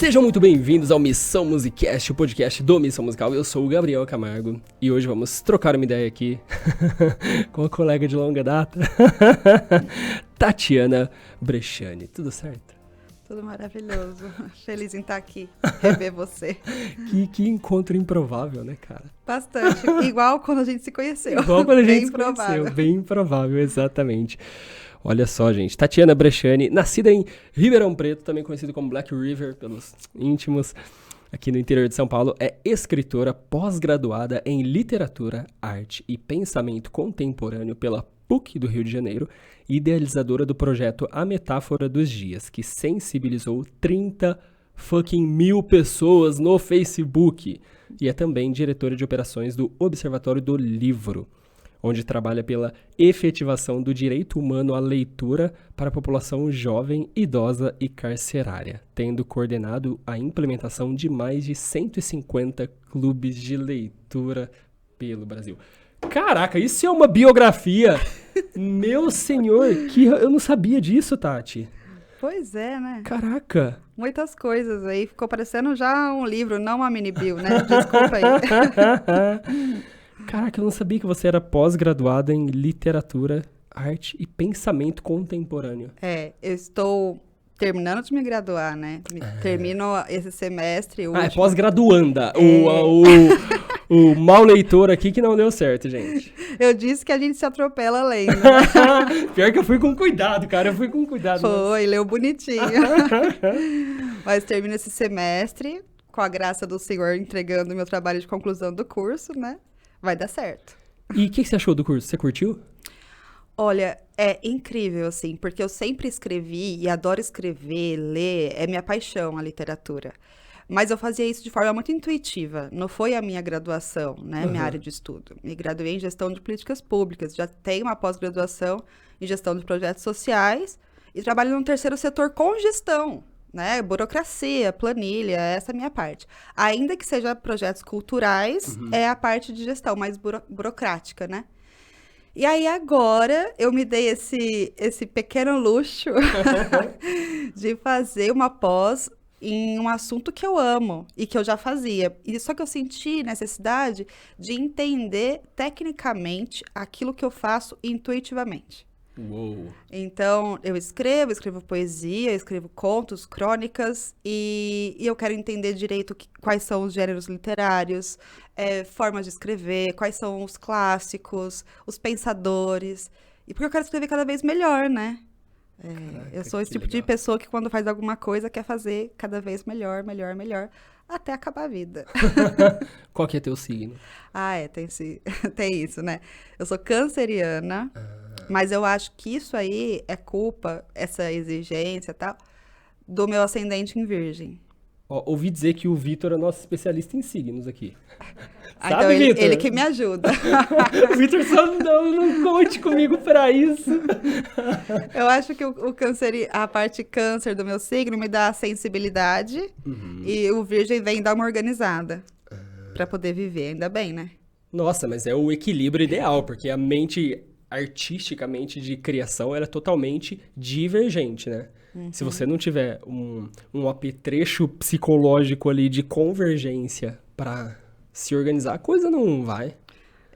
Sejam muito bem-vindos ao Missão Musicast, o podcast do Missão Musical. Eu sou o Gabriel Camargo e hoje vamos trocar uma ideia aqui com a colega de longa data, Tatiana Bresciani. Tudo certo? Tudo maravilhoso. Feliz em estar aqui, rever você. Que encontro improvável, né, cara? Bastante. Igual quando a gente se conheceu. Igual quando a gente bem se improvável. conheceu. Bem improvável, exatamente. Olha só, gente. Tatiana Bresciani, nascida em Ribeirão Preto, também conhecido como Black River pelos íntimos, aqui no interior de São Paulo, é escritora pós-graduada em Literatura, Arte e Pensamento Contemporâneo pela PUC do Rio de Janeiro, idealizadora do projeto A Metáfora dos Dias, que sensibilizou 30.000 pessoas no Facebook. E é também diretora de operações do Observatório do Livro, onde trabalha pela efetivação do direito humano à leitura para a população jovem, idosa e carcerária, tendo coordenado a implementação de mais de 150 clubes de leitura pelo Brasil. Caraca, isso é uma biografia! Meu senhor, que eu não sabia disso, Tati. Pois é, né? Caraca! Muitas coisas aí. Ficou parecendo já um livro, não uma mini-bio, né? Desculpa aí. Caraca, eu não sabia que você era pós-graduada em Literatura, Arte e Pensamento Contemporâneo. Eu estou terminando de me graduar, né? Termino esse semestre. É pós-graduanda. O mau leitor aqui que não deu certo, gente. Eu disse que a gente se atropela lendo. Pior que eu fui com cuidado, cara. Eu fui com cuidado. Foi, leu bonitinho. Mas termino esse semestre, com a graça do Senhor, entregando meu trabalho de conclusão do curso, né? Vai dar certo. E o que você achou do curso? Você curtiu? Olha, é incrível, assim, porque eu sempre escrevi e adoro escrever, ler, é minha paixão a literatura. Mas eu fazia isso de forma muito intuitiva, não foi a minha graduação, né, minha área de estudo. Me graduei em gestão de políticas públicas, já tenho uma pós-graduação em gestão de projetos sociais e trabalho no terceiro setor com gestão, né, burocracia, planilha, essa é a minha parte. Ainda que seja projetos culturais, é a parte de gestão mais burocrática, né. E aí agora eu me dei esse pequeno luxo de fazer uma pós em um assunto que eu amo e que eu já fazia. E só que eu senti necessidade de entender tecnicamente aquilo que eu faço intuitivamente. Uou. Então, eu escrevo poesia, escrevo contos, crônicas, e eu quero entender direito quais são os gêneros literários, formas de escrever, quais são os clássicos, os pensadores, e porque eu quero escrever cada vez melhor, né? Caraca, eu sou esse tipo de pessoa que quando faz alguma coisa quer fazer cada vez melhor, melhor, melhor, até acabar a vida. Qual que é teu signo? Tem isso, né? Eu sou canceriana, mas eu acho que isso aí é culpa, essa exigência e tal, do meu ascendente em virgem. Ouvi dizer que o Vitor é nosso especialista em signos aqui. Sabe, então Vitor? ele que me ajuda. O Vitor só não conte comigo pra isso. Eu acho que a parte câncer do meu signo me dá sensibilidade e o virgem vem dar uma organizada pra poder viver, ainda bem, né? Nossa, mas é o equilíbrio ideal, porque a mente artisticamente de criação era totalmente divergente, né? Se você não tiver um apetrecho psicológico ali de convergência pra se organizar, a coisa não vai.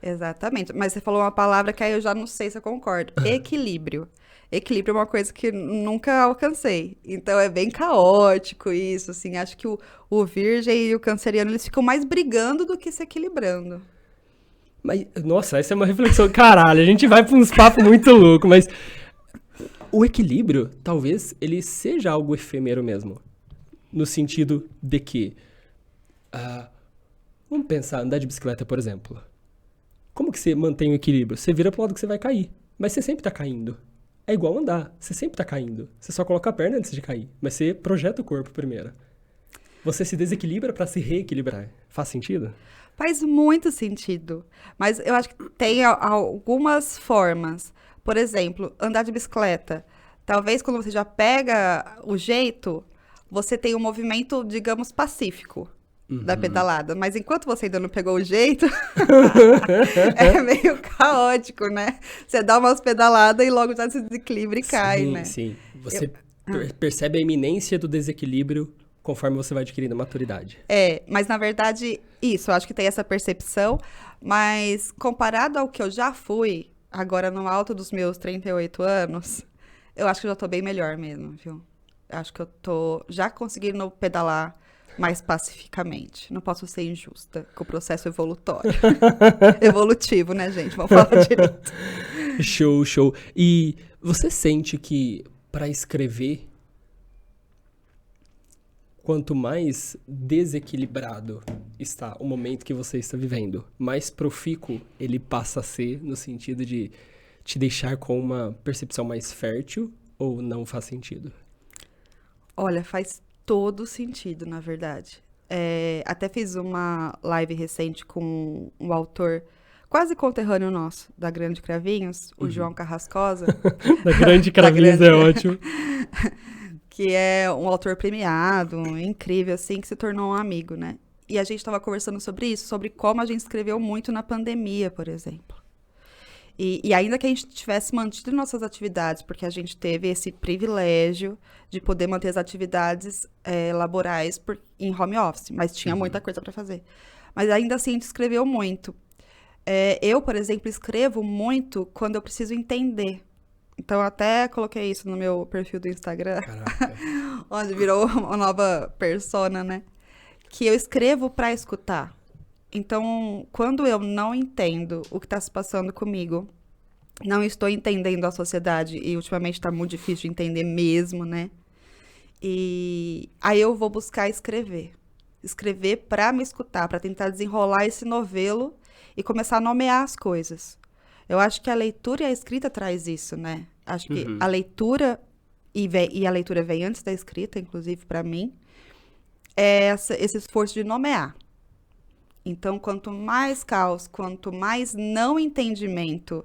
Exatamente. Mas você falou uma palavra que aí eu já não sei se eu concordo. Equilíbrio. Equilíbrio é uma coisa que nunca alcancei. Então é bem caótico isso, assim. Acho que o virgem e o canceriano, eles ficam mais brigando do que se equilibrando. Mas, nossa, essa é uma reflexão. Caralho, a gente vai pra uns papos muito loucos, mas o equilíbrio, talvez, ele seja algo efêmero mesmo. No sentido de que, vamos pensar, andar de bicicleta, por exemplo. Como que você mantém o equilíbrio? Você vira pro lado que você vai cair, mas você sempre tá caindo. É igual andar, você sempre tá caindo. Você só coloca a perna antes de cair, mas você projeta o corpo primeiro. Você se desequilibra pra se reequilibrar. Faz sentido? Faz muito sentido, mas eu acho que tem algumas formas. Por exemplo, andar de bicicleta. Talvez quando você já pega o jeito, você tem um movimento, digamos, pacífico da pedalada. Mas enquanto você ainda não pegou o jeito, é meio caótico, né? Você dá umas pedaladas e logo já se desequilibra e cai, né? Sim, você percebe a iminência do desequilíbrio conforme você vai adquirindo maturidade. Mas na verdade, isso, eu acho que tem essa percepção, mas comparado ao que eu já fui, agora no alto dos meus 38 anos, eu acho que eu já tô bem melhor mesmo, viu? Eu acho que eu tô já conseguindo pedalar mais pacificamente. Não posso ser injusta com o processo evolutório. Evolutivo, né, gente? Vamos falar direito. Show, show. E você sente que para escrever, quanto mais desequilibrado está o momento que você está vivendo, mais profícuo ele passa a ser no sentido de te deixar com uma percepção mais fértil ou não faz sentido? Olha, faz todo sentido, na verdade. Até fiz uma live recente com um autor quase conterrâneo nosso, da Grande Cravinhos, o João Carrascosa. Da Grande Cravinhos é ótimo. Que é um autor premiado, incrível, assim, que se tornou um amigo, né? E a gente estava conversando sobre isso, sobre como a gente escreveu muito na pandemia, por exemplo. E ainda que a gente tivesse mantido nossas atividades, porque a gente teve esse privilégio de poder manter as atividades laborais em home office, mas tinha muita coisa para fazer. Mas ainda assim a gente escreveu muito. Eu, por exemplo, escrevo muito quando eu preciso entender. Então, eu até coloquei isso no meu perfil do Instagram, onde virou uma nova persona, né? Que eu escrevo para escutar. Então, quando eu não entendo o que está se passando comigo, não estou entendendo a sociedade, e ultimamente está muito difícil de entender mesmo, né? E aí eu vou buscar escrever. Escrever para me escutar, para tentar desenrolar esse novelo e começar a nomear as coisas. Eu acho que a leitura e a escrita traz isso, né? Acho que a leitura, e a leitura vem antes da escrita, inclusive para mim, é esse esforço de nomear. Então, quanto mais caos, quanto mais não entendimento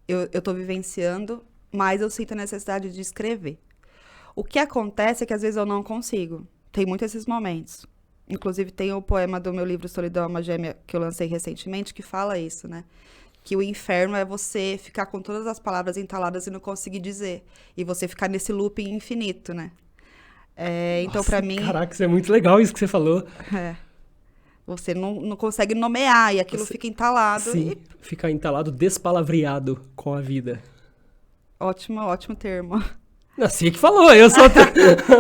eu estou vivenciando, mais eu sinto a necessidade de escrever. O que acontece é que às vezes eu não consigo. Tem muitos esses momentos. Inclusive, tem o poema do meu livro Solidão é uma Gêmea, que eu lancei recentemente, que fala isso, né? Que o inferno é você ficar com todas as palavras entaladas e não conseguir dizer. E você ficar nesse looping infinito, né? Então, pra mim... Caraca, isso é muito legal isso que você falou. Você não consegue nomear e aquilo fica entalado. Sim, fica entalado, despalavreado com a vida. Ótimo termo. Você que falou, eu só...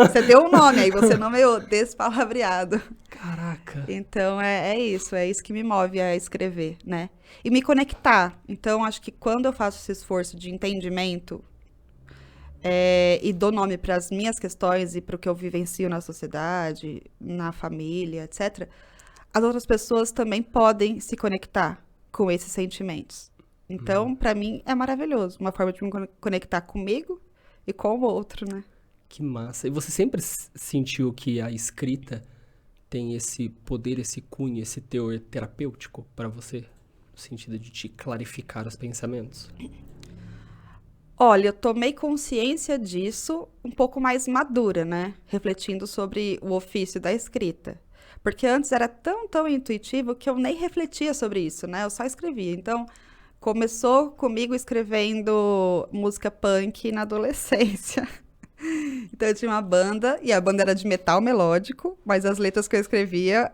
Você deu um nome, aí você nomeou, despalavreado. Caraca. Então, é isso que me move a escrever, né? E me conectar. Então, acho que quando eu faço esse esforço de entendimento e dou nome para as minhas questões e para o que eu vivencio na sociedade, na família, etc., as outras pessoas também podem se conectar com esses sentimentos. Então, para mim, é maravilhoso. Uma forma de me conectar comigo e com o outro, né? Que massa. E você sempre sentiu que a escrita tem esse poder, esse cunho, esse teor terapêutico para você? No sentido de te clarificar os pensamentos? Olha, eu tomei consciência disso um pouco mais madura, né? Refletindo sobre o ofício da escrita. Porque antes era tão intuitivo que eu nem refletia sobre isso, né? Eu só escrevia. Então, começou comigo escrevendo música punk na adolescência. Então, eu tinha uma banda, e a banda era de metal melódico, mas as letras que eu escrevia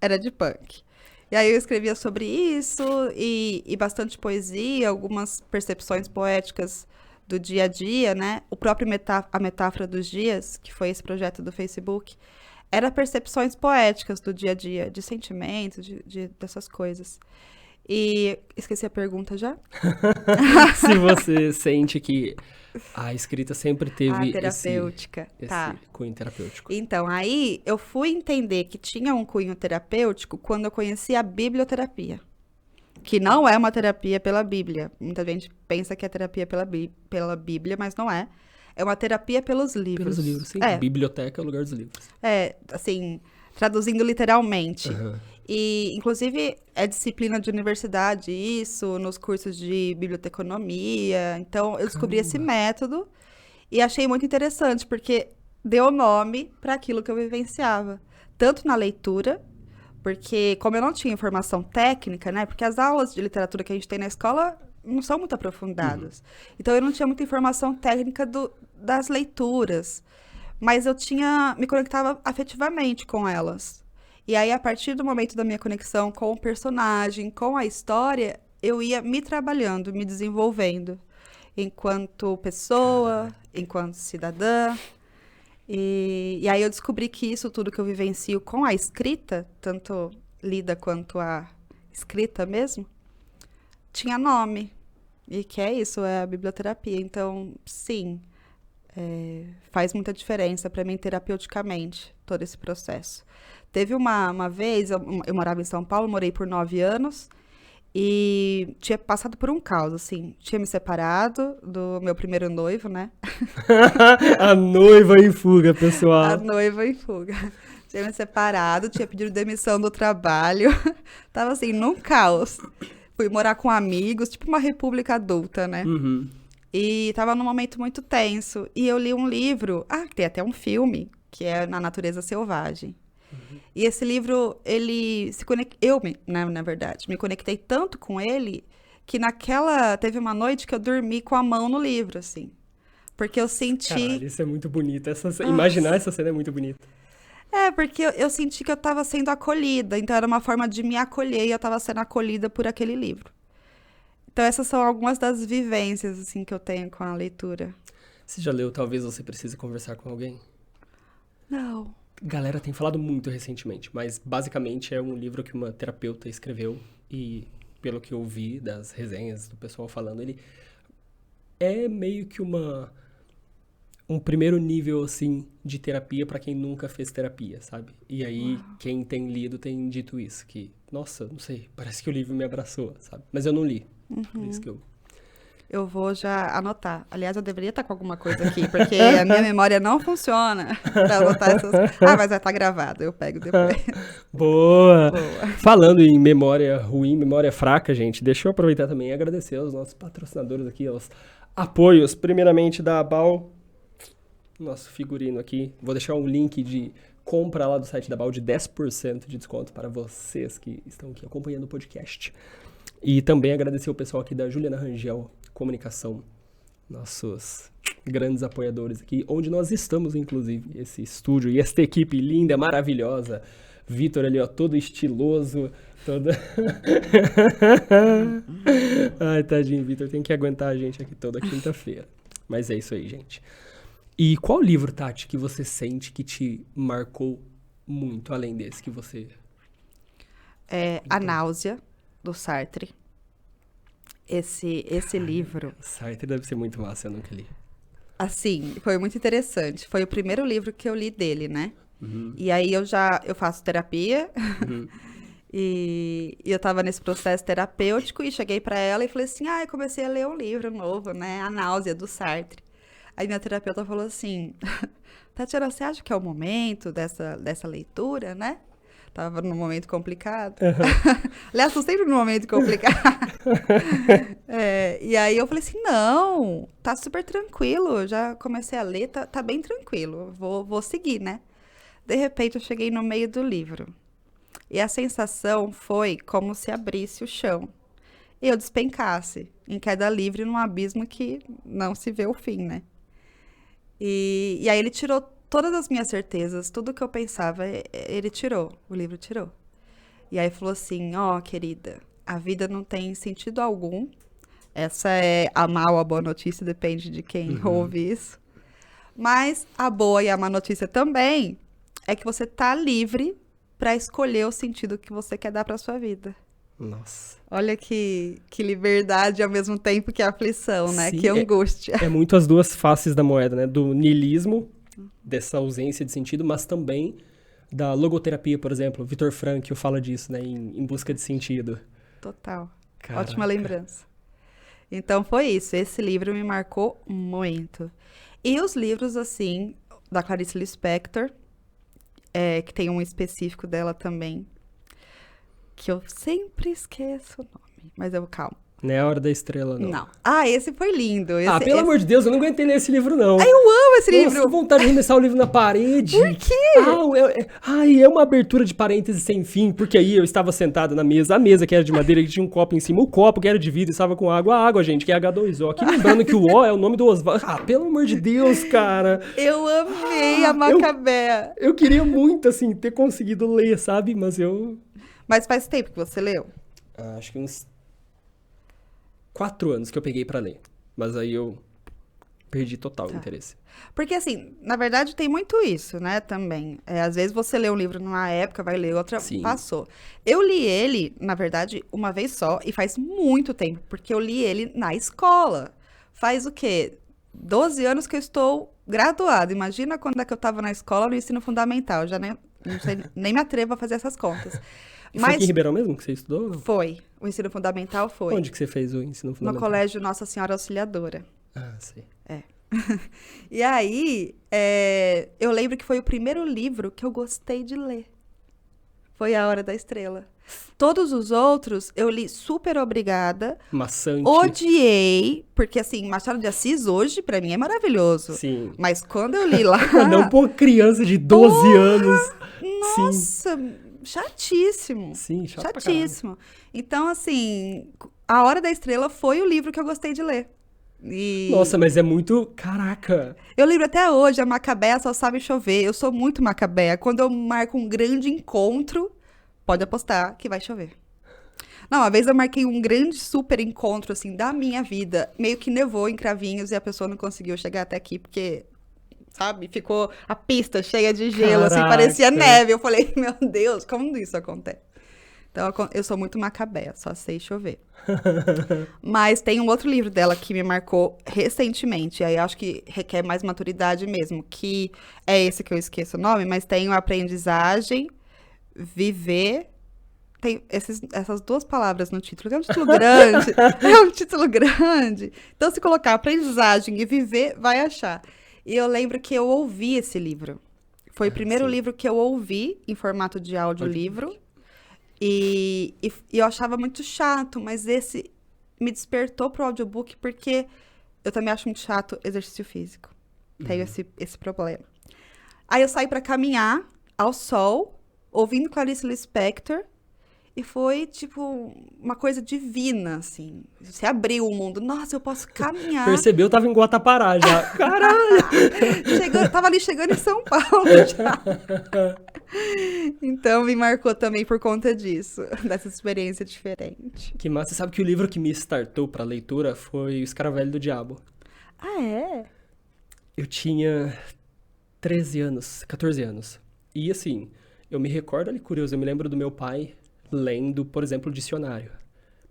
era de punk. E aí eu escrevia sobre isso, e bastante poesia, algumas percepções poéticas do dia a dia, né? O próprio A Metáfora dos Dias, que foi esse projeto do Facebook, era percepções poéticas do dia a dia, de sentimentos, dessas coisas. E esqueci a pergunta já? Se você sente que a escrita sempre teve terapêutica. esse cunho terapêutico. Então, aí eu fui entender que tinha um cunho terapêutico quando eu conheci a biblioterapia. Que não é uma terapia pela Bíblia. Muita gente pensa que é terapia pela Bíblia, mas não é. É uma terapia pelos livros. Pelos livros, sim. Biblioteca é o lugar dos livros. Assim, traduzindo literalmente. Uhum. E, inclusive, é disciplina de universidade isso, nos cursos de biblioteconomia. Então, eu descobri esse método e achei muito interessante, porque deu nome para aquilo que eu vivenciava. Tanto na leitura, porque como eu não tinha informação técnica, né? Porque as aulas de literatura que a gente tem na escola não são muito aprofundadas. Então, eu não tinha muita informação técnica das leituras. mas eu me conectava afetivamente com elas. E aí, a partir do momento da minha conexão com o personagem, com a história, eu ia me trabalhando, me desenvolvendo enquanto pessoa, Caraca. enquanto cidadã. E aí eu descobri que isso tudo que eu vivencio com a escrita, tanto lida quanto a escrita mesmo, tinha nome. E que é isso, é a biblioterapia. Então, sim, faz muita diferença para mim terapeuticamente todo esse processo. Teve uma vez, eu morava em São Paulo, morei por 9 anos e tinha passado por um caos, assim. Tinha me separado do meu primeiro noivo, né? A noiva em fuga, A pessoal. noiva em fuga. Tinha me separado, tinha pedido demissão do trabalho. Tava assim, num caos. Fui morar com amigos, tipo uma república adulta, né? Uhum. E tava num momento muito tenso. E eu li um livro, tem até um filme, que é Na Natureza Selvagem. E esse livro, ele se conectou, na verdade, me conectei tanto com ele, que teve uma noite que eu dormi com a mão no livro, assim. Porque eu Caralho, senti, isso é muito bonito. Imaginar nossa, essa cena é muito bonito. porque eu senti que eu tava sendo acolhida, então era uma forma de me acolher e eu tava sendo acolhida por aquele livro. Então essas são algumas das vivências, assim, que eu tenho com a leitura. Você já leu Talvez Você Precise Conversar com Alguém? Não. Galera tem falado muito recentemente, mas basicamente é um livro que uma terapeuta escreveu e, pelo que eu vi das resenhas do pessoal falando, ele é meio que um primeiro nível, assim, de terapia pra quem nunca fez terapia, sabe? E aí, quem tem lido tem dito isso, que, nossa, não sei, parece que o livro me abraçou, sabe? Mas eu não li, por isso que eu... Eu vou já anotar. Aliás, eu deveria estar com alguma coisa aqui, porque a minha memória não funciona para anotar essas. Mas vai estar gravado, eu pego depois. Boa! Boa. Falando em memória ruim, memória fraca, gente, deixa eu aproveitar também e agradecer aos nossos patrocinadores aqui, aos apoios, primeiramente da Bal, nosso figurino aqui. Vou deixar um link de compra lá do site da Bal de 10% de desconto para vocês que estão aqui acompanhando o podcast. E também agradecer o pessoal aqui da Juliana Rangel Comunicação, nossos grandes apoiadores aqui, onde nós estamos, inclusive, esse estúdio e esta equipe linda, maravilhosa. Vitor ali, ó, todo estiloso, todo... Ai, tadinho, Vitor, tem que aguentar a gente aqui toda quinta-feira. Mas é isso aí, gente. E qual livro, Tati, que você sente que te marcou muito, além desse que você... A Náusea, do Sartre. Esse livro, Sartre deve ser muito massa, eu nunca li. assim, foi muito interessante. Foi o primeiro livro que eu li dele, né? Uhum, E aí eu faço terapia. uhum. E eu tava nesse processo terapêutico e cheguei pra ela e falei assim: eu comecei a ler um livro novo, né? A Náusea, do Sartre. Aí minha terapeuta falou assim: Tatiana, você acha que é o momento dessa leitura, né? Tava num momento complicado. Aliás, tô sempre num momento complicado. E aí eu falei assim: não, tá super tranquilo. Eu já comecei a ler, tá bem tranquilo. Vou seguir, né? De repente eu cheguei no meio do livro. E a sensação foi como se abrisse o chão. E eu despencasse, em queda livre, num abismo que não se vê o fim, né? E aí ele tirou todas as minhas certezas, tudo que eu pensava, ele tirou, o livro tirou. E aí falou assim: querida, a vida não tem sentido algum. Essa é a má ou a boa notícia, depende de quem ouve isso. Mas a boa e a má notícia também é que você tá livre para escolher o sentido que você quer dar para sua vida. Nossa. Olha que liberdade ao mesmo tempo que aflição, né? Sim, Que angústia. É muito as duas faces da moeda, né? Do niilismo, dessa ausência de sentido, mas também da logoterapia, por exemplo. Viktor Frankl fala disso, né? Em busca de sentido. Total. Caraca. Ótima lembrança. Então foi isso. Esse livro me marcou muito. E os livros, assim, da Clarice Lispector, que tem um específico dela também, que eu sempre esqueço o nome, mas calma. Não é A Hora da Estrela, não. Não. Ah, esse foi lindo. Pelo amor de Deus, eu não aguentei ler esse livro, não. Eu amo esse Nossa, livro. que vontade de arremessar o livro na parede. Por quê? É uma abertura de parênteses sem fim, porque aí eu estava sentado na mesa, a mesa que era de madeira, que tinha um copo em cima, o copo que era de vidro, estava com água, a água, gente, que é H2O. Aqui lembrando que o O é o nome do Oswaldo. Pelo amor de Deus, cara. Eu amei a Macabea. Eu queria muito, assim, ter conseguido ler, sabe? Mas eu... Mas faz tempo que você leu? Acho que uns 4 anos que eu peguei pra ler. Mas aí eu perdi total o interesse. Porque, assim, na verdade tem muito isso, né, também. Às vezes você lê um livro numa época, vai ler outra, Sim. passou. Eu li ele, na verdade, uma vez só, e faz muito tempo, porque eu li ele na escola. Faz o quê? 12 anos que eu estou graduada. Imagina quando é que eu estava na escola, no ensino fundamental. Eu já não sei, nem me atrevo a fazer essas contas. E foi aqui em Ribeirão mesmo que você estudou? Ou não? Foi. O ensino fundamental foi. Onde que você fez o ensino fundamental? No Colégio Nossa Senhora Auxiliadora. Sei. E aí, eu lembro que foi o primeiro livro que eu gostei de ler. Foi A Hora da Estrela. Todos os outros eu li super obrigada. Maçante. Odiei, porque assim, Machado de Assis hoje pra mim é maravilhoso. Sim. Mas quando eu li lá... Não por criança de 12 anos. Nossa, chatíssimo. Sim, chato pra chatíssimo. Então, assim, A Hora da Estrela foi o livro que eu gostei de ler. Nossa, mas é muito... Caraca! Eu lembro até hoje, a Macabea só sabe chover. Eu sou muito Macabea. Quando eu marco um grande encontro, pode apostar que vai chover. Não, uma vez eu marquei um grande super encontro, assim, da minha vida. Meio que nevou em Cravinhos e a pessoa não conseguiu chegar até aqui, porque, sabe, ficou a pista cheia de gelo, assim, parecia neve. Eu falei, meu Deus, como isso acontece? Então, eu sou muito Macabea, só sei chover. Mas tem um outro livro dela que me marcou recentemente, e aí acho que requer mais maturidade mesmo, que é esse que eu esqueço o nome, mas tem o Aprendizagem, Viver... Tem essas duas palavras no título, que é um título grande. É um título grande. Então, se colocar Aprendizagem e Viver, vai achar. E eu lembro que eu ouvi esse livro. Foi o primeiro livro que eu ouvi em formato de audiolivro. E eu achava muito chato, mas esse me despertou pro audiobook porque eu também acho muito chato exercício físico. Tenho esse problema. Aí eu saí para caminhar ao sol, ouvindo Clarice Lispector, e foi, tipo, uma coisa divina, assim. Você abriu o mundo. Nossa, eu posso caminhar. Percebeu, tava em Guatapará já. Caralho! Tava ali chegando em São Paulo já. Então, me marcou também por conta disso. Dessa experiência diferente. Que massa. Você sabe que o livro que me startou pra leitura foi O Escaravelho do Diabo. Ah, é? Eu tinha 13 anos, 14 anos. E, assim, eu me recordo, ali curioso, eu me lembro do meu pai... lendo, por exemplo, o dicionário.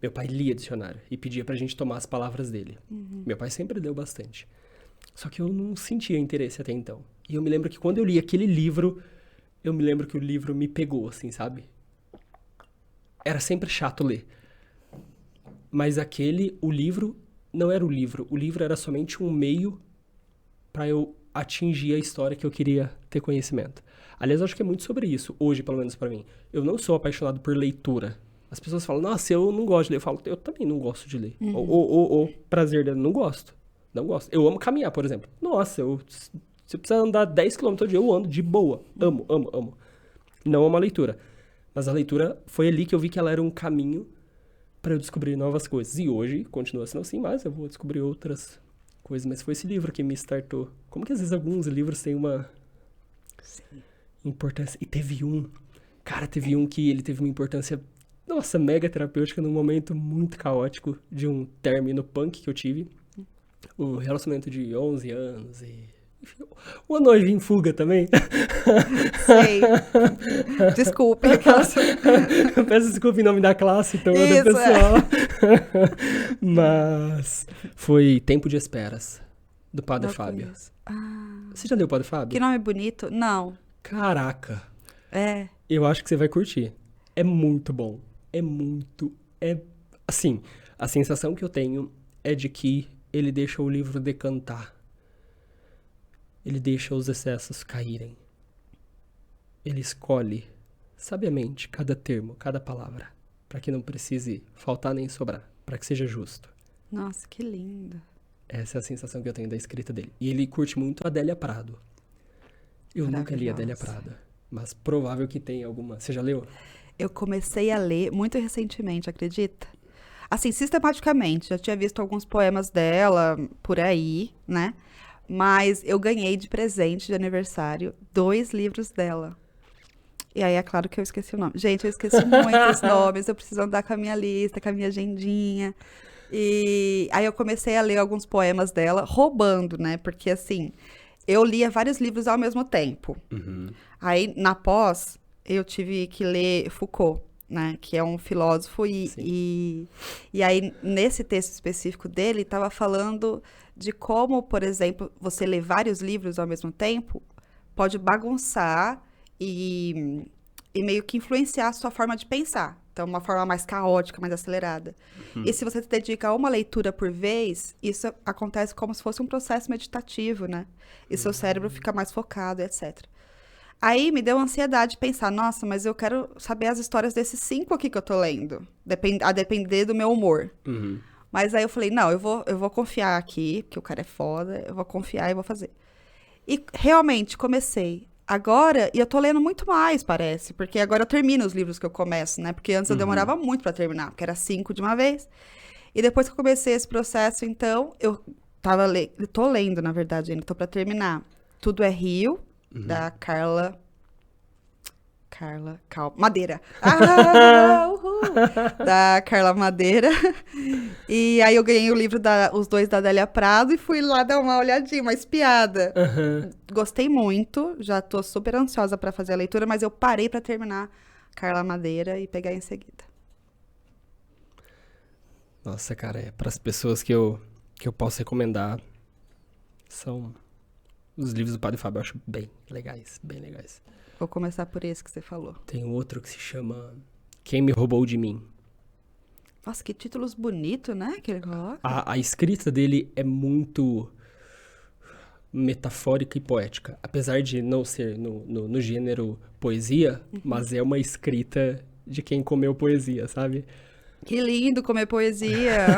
Meu pai lia dicionário e pedia pra gente tomar as palavras dele. Meu pai sempre leu bastante. Só que eu não sentia interesse até então. E eu me lembro que quando eu li aquele livro, eu me lembro que o livro me pegou, assim, sabe? Era sempre chato ler. Mas o livro não era o livro era somente um meio pra eu atingir a história que eu queria ter conhecimento. Aliás, eu acho que é muito sobre isso, hoje, pelo menos pra mim. Eu não sou apaixonado por leitura. As pessoas falam, nossa, eu não gosto de ler. Eu falo, eu também não gosto de ler. O prazer dele, não gosto. Não gosto. Eu amo caminhar, por exemplo. Nossa, se eu precisar andar 10 km todo dia, eu ando de boa. Amo, amo, amo. Não amo a leitura. Mas a leitura foi ali que eu vi que ela era um caminho pra eu descobrir novas coisas. E hoje, continua sendo assim, mas eu vou descobrir outras coisas. Mas foi esse livro que me startou. Como que às vezes alguns livros têm uma... Sim. Importância. E teve um que ele teve uma importância, nossa, mega terapêutica num momento muito caótico de um término punk que eu tive. Um relacionamento de 11 anos e... Enfim, uma noiva em fuga também. Sei. Desculpe. Peço desculpa em nome da classe toda, isso, pessoal. Mas foi Tempo de Esperas, do Padre Fábio. Você já leu o Padre Fábio? Que nome bonito. Não. Caraca. É. Eu acho que você vai curtir. É muito bom. Assim, a sensação que eu tenho é de que ele deixa o livro decantar. Ele deixa os excessos caírem. Ele escolhe, sabiamente, cada termo, cada palavra. para que não precise faltar nem sobrar, para que seja justo. Nossa, que lindo. Essa é a sensação que eu tenho da escrita dele. E ele curte muito a Adélia Prado. Eu nunca li a Adélia Prado, mas provável que tenha alguma. Você já leu? Eu comecei a ler muito recentemente, acredita? Assim, sistematicamente. Já tinha visto alguns poemas dela por aí, né? Mas eu ganhei de presente de aniversário 2 livros dela. E aí é claro que eu esqueci o nome. Gente, eu esqueci muitos nomes. Eu preciso andar com a minha lista, com a minha agendinha. E aí eu comecei a ler alguns poemas dela, roubando, né? Porque assim, eu lia vários livros ao mesmo tempo. Uhum. Aí, na pós, eu tive que ler Foucault, né? Que é um filósofo. E aí, nesse texto específico dele, estava falando de como, por exemplo, você ler vários livros ao mesmo tempo pode bagunçar e meio que influenciar a sua forma de pensar. Então, uma forma mais caótica, mais acelerada. E se você se dedica a uma leitura por vez, isso acontece como se fosse um processo meditativo, né? E seu cérebro fica mais focado, etc. Aí me deu ansiedade pensar, nossa, mas eu quero saber as histórias desses 5 aqui que eu tô lendo, a depender do meu humor. Uhum. Mas aí eu falei, não, eu vou confiar aqui, porque o cara é foda, eu vou confiar e vou fazer. E realmente comecei. Agora, e eu tô lendo muito mais, parece, porque agora eu termino os livros que eu começo, né? Porque antes eu demorava muito pra terminar, porque era 5 de uma vez. E depois que eu comecei esse processo, então, eu tô lendo, na verdade, ainda tô pra terminar. Tudo é Rio, da Carla Madeira. Uhul! Da Carla Madeira. E aí eu ganhei o livro, os 2 da Adélia Prado e fui lá dar uma olhadinha, uma espiada. Uhum. Gostei muito, já tô super ansiosa pra fazer a leitura, mas eu parei pra terminar Carla Madeira e pegar em seguida. Nossa, cara, para as pessoas que eu posso recomendar, são os livros do Padre Fábio, eu acho bem legais, bem legais. Vou começar por esse que você falou. Tem outro que se chama Quem Me Roubou de Mim. Nossa, que títulos bonitos, né, que ele coloca. A escrita dele é muito metafórica e poética. Apesar de não ser no gênero poesia, mas é uma escrita de quem comeu poesia, sabe? Que lindo comer poesia.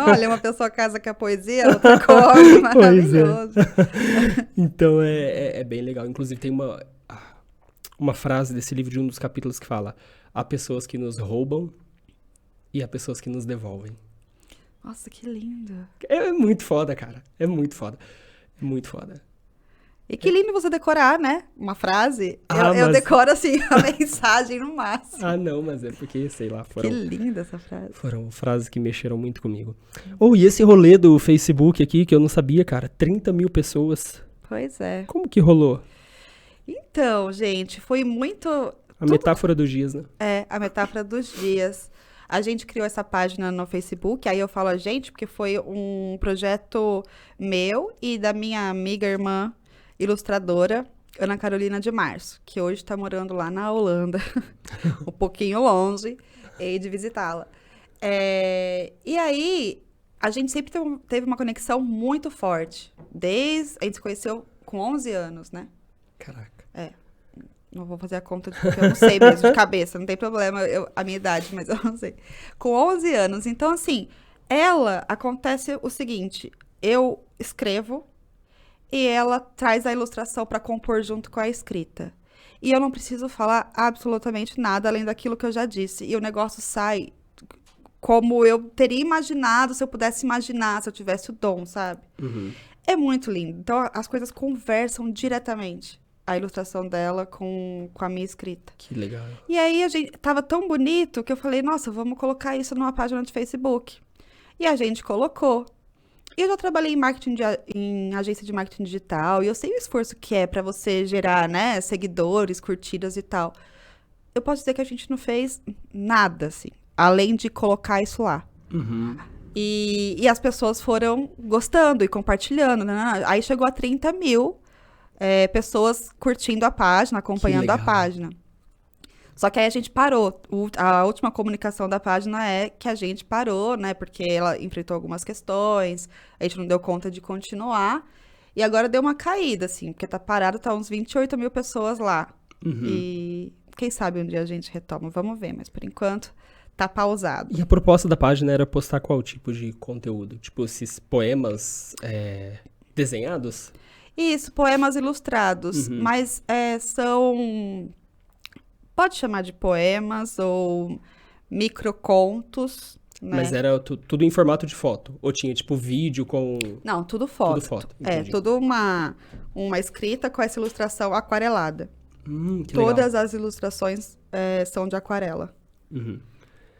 Olha, uma pessoa casa com a poesia, outra come. Maravilhoso. Então é bem legal. Inclusive tem uma frase desse livro de um dos capítulos que fala: há pessoas que nos roubam e há pessoas que nos devolvem. Nossa, que lindo. É muito foda, cara. É muito foda. É muito foda. E que lindo você decorar, né? Uma frase. Ah, eu mas- decoro, assim, a mensagem no máximo. Ah, não, mas é porque, sei lá, Que foram linda essa frase. frases que mexeram muito comigo. E esse rolê do Facebook aqui, que eu não sabia, cara, 30 mil pessoas. Pois é. Como que rolou? Então, gente, foi muito... A metáfora dos dias, né? É, a metáfora dos dias. A gente criou essa página no Facebook, aí eu falo a gente, porque foi um projeto meu e da minha amiga, irmã, ilustradora, Ana Carolina de Março, que hoje está morando lá na Holanda, um pouquinho longe, e de visitá-la. E aí, a gente sempre teve uma conexão muito forte, a gente se conheceu com 11 anos, né? Caraca. Não vou fazer a conta, porque eu não sei mesmo, de cabeça, não tem problema a minha idade, mas eu não sei. Com 11 anos. Então, assim, acontece o seguinte, eu escrevo e ela traz a ilustração para compor junto com a escrita. E eu não preciso falar absolutamente nada além daquilo que eu já disse. E o negócio sai como eu teria imaginado, se eu pudesse imaginar, se eu tivesse o dom, sabe? Uhum. É muito lindo. Então, as coisas conversam diretamente. A ilustração dela com a minha escrita. Que legal. E aí, tava tão bonito que eu falei, nossa, vamos colocar isso numa página de Facebook. E a gente colocou. E eu já trabalhei em marketing, em agência de marketing digital, e eu sei o esforço que é pra você gerar, né, seguidores, curtidas e tal. Eu posso dizer que a gente não fez nada, assim, além de colocar isso lá. Uhum. E as pessoas foram gostando e compartilhando, né? Aí chegou a 30 mil pessoas curtindo a página, acompanhando a legal. página. Só que aí a gente parou. A última comunicação da página é que a gente parou, né? Porque ela enfrentou algumas questões, a gente não deu conta de continuar. E agora deu uma caída, assim, porque tá parado, tá uns 28 mil pessoas lá. Uhum. E quem sabe um dia a gente retoma, vamos ver. Mas por enquanto tá pausado. E a proposta da página era postar qual tipo de conteúdo? Tipo, esses poemas desenhados? Isso, poemas ilustrados, mas são... Pode chamar de poemas ou microcontos, né? Mas era tudo em formato de foto? Ou tinha, tipo, vídeo com... Não, tudo foto. Tudo foto, entendi. Tudo uma escrita com essa ilustração aquarelada. Que Todas legal. as ilustrações são de aquarela. Uhum.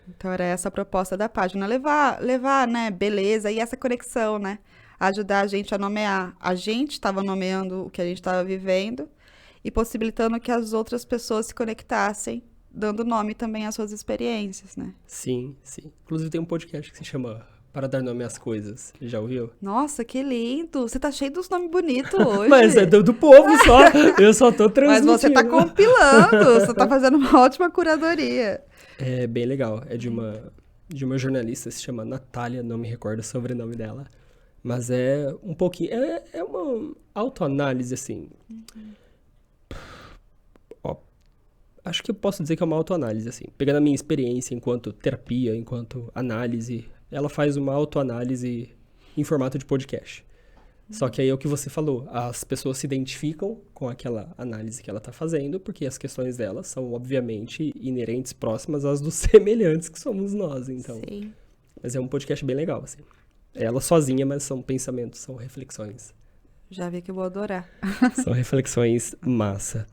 Então, era essa a proposta da página. Levar, né, beleza e essa conexão, né? Ajudar a gente a nomear. A gente estava nomeando o que a gente estava vivendo e possibilitando que as outras pessoas se conectassem, dando nome também às suas experiências, né? Sim, sim. Inclusive tem um podcast que se chama Para Dar Nome às Coisas. Já ouviu? Nossa, que lindo! Você tá cheio dos nomes bonitos hoje. Mas é do povo só. Eu só tô transmitindo. Mas você tá compilando. Você tá fazendo uma ótima curadoria. É bem legal. É de uma jornalista, se chama Natália, não me recordo o sobrenome dela. Mas é um pouquinho... É uma autoanálise, assim. Ó, acho que eu posso dizer que é uma autoanálise, assim. Pegando a minha experiência enquanto terapia, enquanto análise, ela faz uma autoanálise em formato de podcast. Só que aí é o que você falou, as pessoas se identificam com aquela análise que ela está fazendo, porque as questões delas são, obviamente, inerentes, próximas às dos semelhantes que somos nós, então. Sim. Mas é um podcast bem legal, assim. É ela sozinha, mas são pensamentos, são reflexões. Já vi que eu vou adorar. São reflexões massa.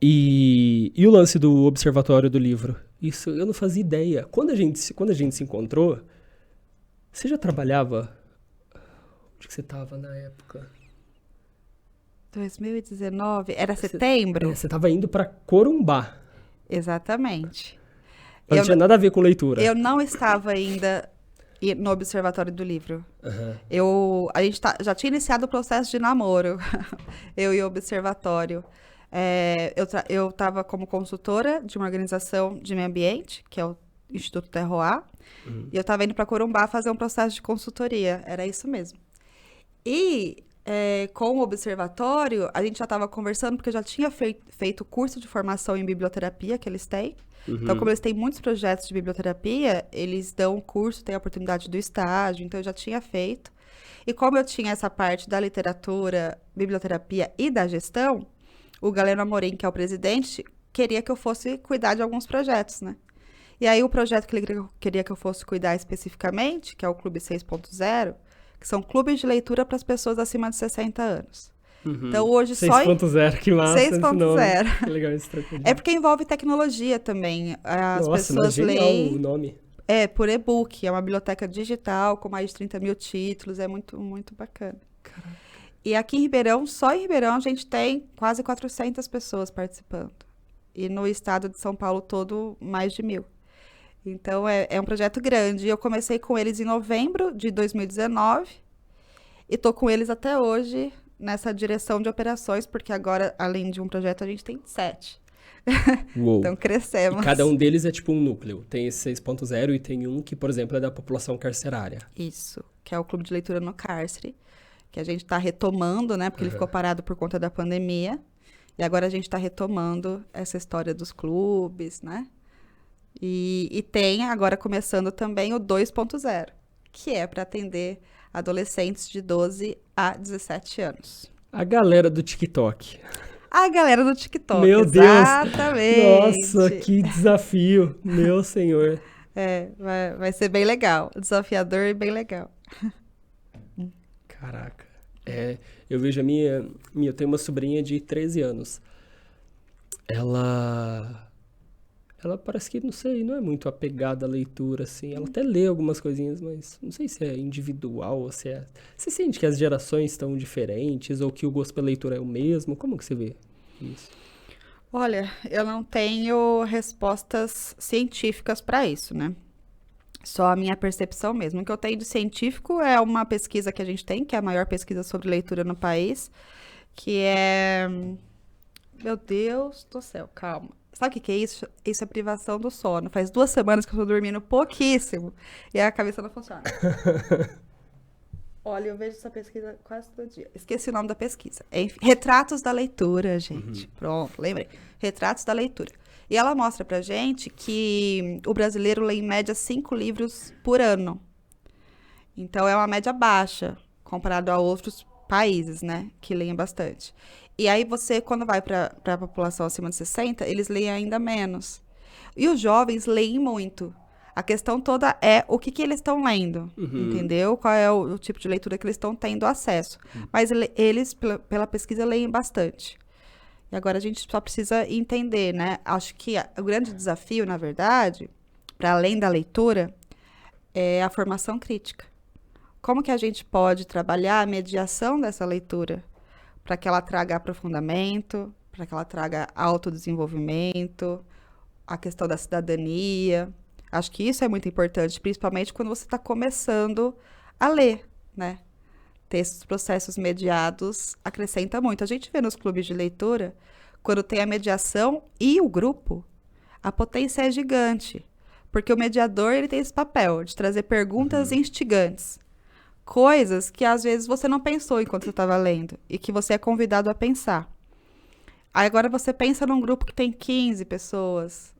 E o lance do Observatório do Livro? Isso eu não fazia ideia. Quando a gente se encontrou, você já trabalhava... Onde que você estava na época? 2019? Era setembro? Você estava indo para Corumbá. Exatamente. Mas não tinha nada a ver com leitura. Eu não estava ainda no Observatório do Livro. Uhum. A gente já tinha iniciado o processo de namoro, eu e o Observatório. Eu estava como consultora de uma organização de meio ambiente, que é o Instituto Terroir, e eu estava indo para Corumbá fazer um processo de consultoria, era isso mesmo. E com o Observatório, a gente já estava conversando, porque eu já tinha feito o curso de formação em biblioterapia que eles têm. Então, como eles têm muitos projetos de biblioterapia, eles dão o curso, tem a oportunidade do estágio, então eu já tinha feito. E como eu tinha essa parte da literatura, biblioterapia e da gestão, o Galeno Amorim, que é o presidente, queria que eu fosse cuidar de alguns projetos, né? E aí o projeto que ele queria que eu fosse cuidar especificamente, que é o Clube 6.0, que são clubes de leitura para as pessoas acima de 60 anos. Então, hoje 6.0, que massa. 6.0. Que legal esse trocadilho. É porque envolve tecnologia também. As Nossa, pessoas mas genial leem o nome. por e-book. É uma biblioteca digital com mais de 30 mil títulos. É muito, muito bacana. Caraca. E aqui em Ribeirão, só em Ribeirão, a gente tem quase 400 pessoas participando. E no estado de São Paulo todo, mais de 1.000. Então, é um projeto grande. Eu comecei com eles em novembro de 2019 e estou com eles até hoje nessa direção de operações, porque agora, além de um projeto, a gente tem 7. Uou. Então, crescemos. E cada um deles é tipo um núcleo. Tem esse 6.0 e tem um que, por exemplo, é da população carcerária. Isso, que é o Clube de Leitura no Cárcere, que a gente está retomando, né? Porque ele ficou parado por conta da pandemia. E agora a gente está retomando essa história dos clubes, né? E tem agora começando também o 2.0, que é para atender adolescentes de 12 a 17 anos. A galera do TikTok. A galera do TikTok, Meu exatamente. Deus! Nossa, que desafio, meu senhor. Vai ser bem legal, desafiador e bem legal. Caraca. Eu vejo eu tenho uma sobrinha de 13 anos. Ela parece que, não sei, não é muito apegada à leitura, assim. Ela até lê algumas coisinhas, mas não sei se é individual ou se é... Você sente que as gerações estão diferentes ou que o gosto pela leitura é o mesmo? Como que você vê isso? Olha, eu não tenho respostas científicas para isso, né? Só a minha percepção mesmo. O que eu tenho de científico é uma pesquisa que a gente tem, que é a maior pesquisa sobre leitura no país, que é... Meu Deus do céu, calma. Sabe o que é isso? Isso é privação do sono. Faz 2 semanas que eu tô dormindo pouquíssimo. E a cabeça não funciona. Olha, eu vejo essa pesquisa quase todo dia. Esqueci o nome da pesquisa. Enfim, Retratos da Leitura, gente. Pronto, lembrei. Retratos da Leitura. E ela mostra pra gente que o brasileiro lê em média 5 livros por ano. Então é uma média baixa, comparado a outros países, né, que leem bastante. E aí você, quando vai para a população acima de 60, eles leem ainda menos. E os jovens leem muito. A questão toda é o que, que eles estão lendo, entendeu? Qual é o tipo de leitura que eles estão tendo acesso. Mas eles, pela pesquisa, leem bastante. E agora a gente só precisa entender, né? Acho que o grande desafio, na verdade, para além da leitura, é a formação crítica. Como que a gente pode trabalhar a mediação dessa leitura para que ela traga aprofundamento, para que ela traga autodesenvolvimento, a questão da cidadania. Acho que isso é muito importante, principalmente quando você está começando a ler, né? Ter esses processos mediados acrescenta muito. A gente vê nos clubes de leitura, quando tem a mediação e o grupo, a potência é gigante. Porque o mediador ele tem esse papel de trazer perguntas instigantes. Coisas que às vezes você não pensou enquanto você estava lendo e que você é convidado a pensar. Aí agora você pensa num grupo que tem 15 pessoas.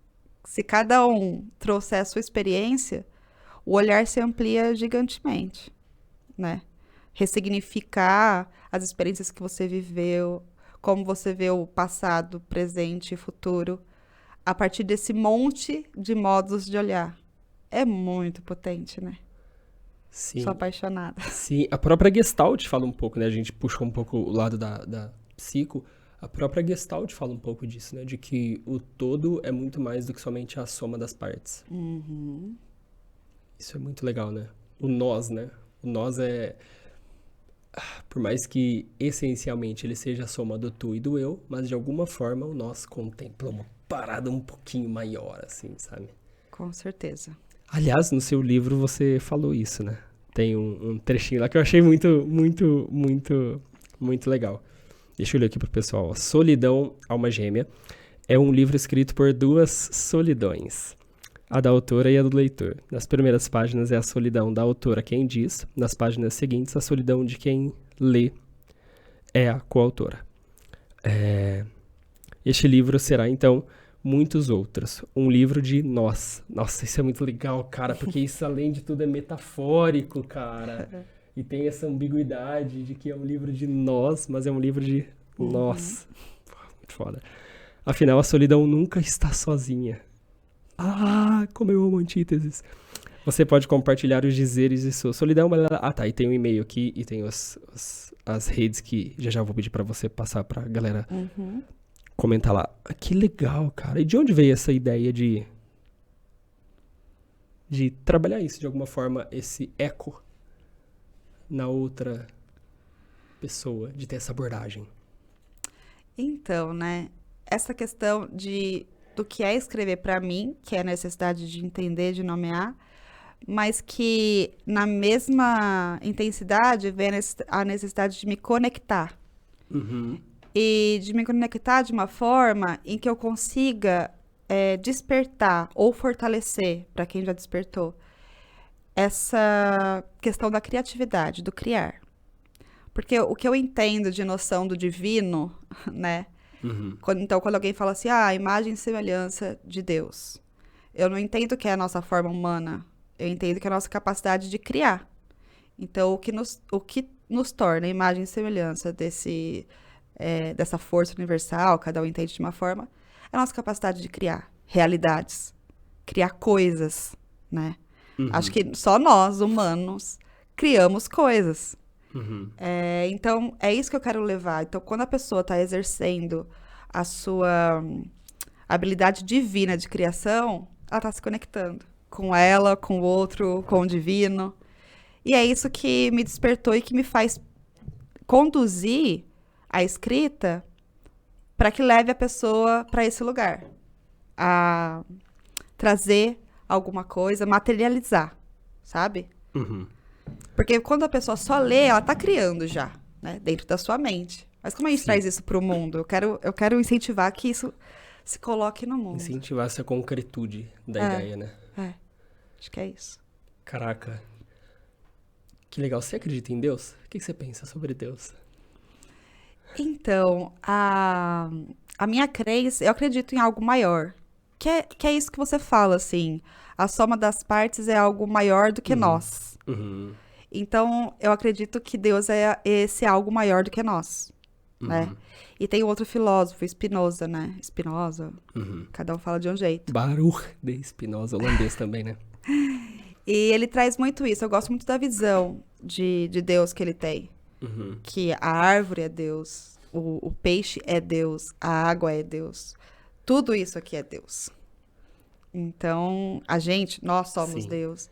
Se cada um trouxer a sua experiência, o olhar se amplia gigantemente, né? Ressignificar as experiências que você viveu, como você vê o passado, presente e futuro, a partir desse monte de modos de olhar. É muito potente, né? Sim. Sou apaixonada. Sim, a própria Gestalt fala um pouco, né? A gente puxou um pouco o lado da psico. A própria Gestalt fala um pouco disso, né? De que o todo é muito mais do que somente a soma das partes. Isso é muito legal, né? O nós, né? O nós é... Por mais que, essencialmente, ele seja a soma do tu e do eu, mas de alguma forma o nós contempla uma parada um pouquinho maior, assim, sabe? Com certeza. Aliás, no seu livro você falou isso, né? Tem um trechinho lá que eu achei muito, muito, muito, muito legal. Deixa eu ler aqui pro pessoal. Solidão, Alma Gêmea é um livro escrito por duas solidões, a da autora e a do leitor. Nas primeiras páginas é a solidão da autora quem diz, nas páginas seguintes a solidão de quem lê é a coautora. Este livro será, então, muitos outros. Um livro de nós. Nossa, isso é muito legal, cara, porque isso, além de tudo, é metafórico, cara. E tem essa ambiguidade de que é um livro de nós, mas é um livro de nós. Muito foda. Afinal, a solidão nunca está sozinha. Ah, como eu amo antíteses. Você pode compartilhar os dizeres de sua solidão. Ah, tá. E tem um e-mail aqui e tem as redes que já vou pedir pra você passar pra galera comentar lá. Ah, que legal, cara. E de onde veio essa ideia de trabalhar isso de alguma forma, esse eco na outra pessoa, de ter essa abordagem? Então, né? Essa questão do que é escrever para mim, que é a necessidade de entender, de nomear, mas que na mesma intensidade vem a necessidade de me conectar. E de me conectar de uma forma em que eu consiga despertar ou fortalecer, para quem já despertou, essa questão da criatividade, do criar. Porque o que eu entendo de noção do divino, né? Então, quando alguém fala assim, imagem e semelhança de Deus. Eu não entendo que é a nossa forma humana. Eu entendo que é a nossa capacidade de criar. Então, o que nos torna imagem e semelhança dessa força universal, cada um entende de uma forma, é a nossa capacidade de criar realidades, criar coisas, né? Acho que só nós, humanos, criamos coisas. Então, é isso que eu quero levar. Então, quando a pessoa está exercendo a sua habilidade divina de criação, ela está se conectando com ela, com o outro, com o divino. E é isso que me despertou e que me faz conduzir a escrita para que leve a pessoa para esse lugar. A trazer alguma coisa, materializar, sabe? Porque quando a pessoa só lê, ela tá criando já, né? Dentro da sua mente. Mas como a gente traz isso pro mundo? Eu quero incentivar que isso se coloque no mundo. Incentivar essa concretude da ideia, né? Acho que é isso. Caraca. Que legal. Você acredita em Deus? O que você pensa sobre Deus? Então, a minha crença, eu acredito em algo maior, que é isso que você fala, assim. A soma das partes é algo maior do que nós. Uhum. Então, eu acredito que Deus é esse algo maior do que nós, né? E tem outro filósofo, Spinoza, né? Spinoza, cada um fala de um jeito. Baruch de Spinoza, holandês também, né? E ele traz muito isso. Eu gosto muito da visão de Deus que ele tem. Que a árvore é Deus, o peixe é Deus, a água é Deus. Tudo isso aqui é Deus. Então, nós somos Sim. Deus.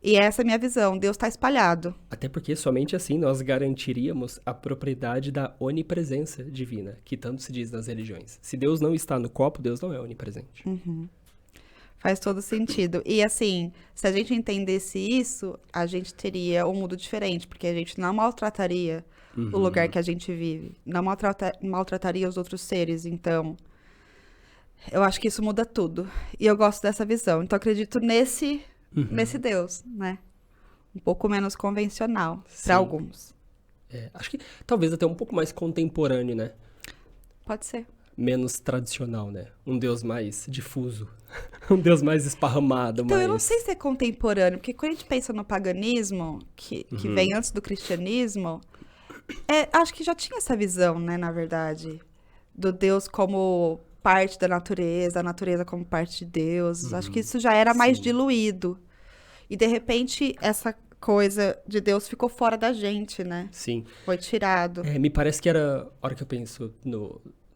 E essa é a minha visão. Deus está espalhado. Até porque somente assim nós garantiríamos a propriedade da onipresença divina, que tanto se diz nas religiões. Se Deus não está no copo, Deus não é onipresente. Faz todo sentido. E assim, se a gente entendesse isso, a gente teria um mundo diferente, porque a gente não maltrataria o lugar que a gente vive, não maltrataria os outros seres. Então, eu acho que isso muda tudo. E eu gosto dessa visão. Então, eu acredito nesse Deus, né? Um pouco menos convencional Sim. para alguns. Acho que talvez até um pouco mais contemporâneo, né? Pode ser. Menos tradicional, né? Um Deus mais difuso. Um Deus mais esparramado, Então, eu não mais... sei se é contemporâneo, porque quando a gente pensa no paganismo, que vem antes do cristianismo, acho que já tinha essa visão, né, na verdade, do Deus como parte da natureza, a natureza como parte de Deus. Acho que isso já era mais Sim. diluído. E, de repente, essa coisa de Deus ficou fora da gente, né? Sim. Foi tirado. Me parece que era, a hora que eu penso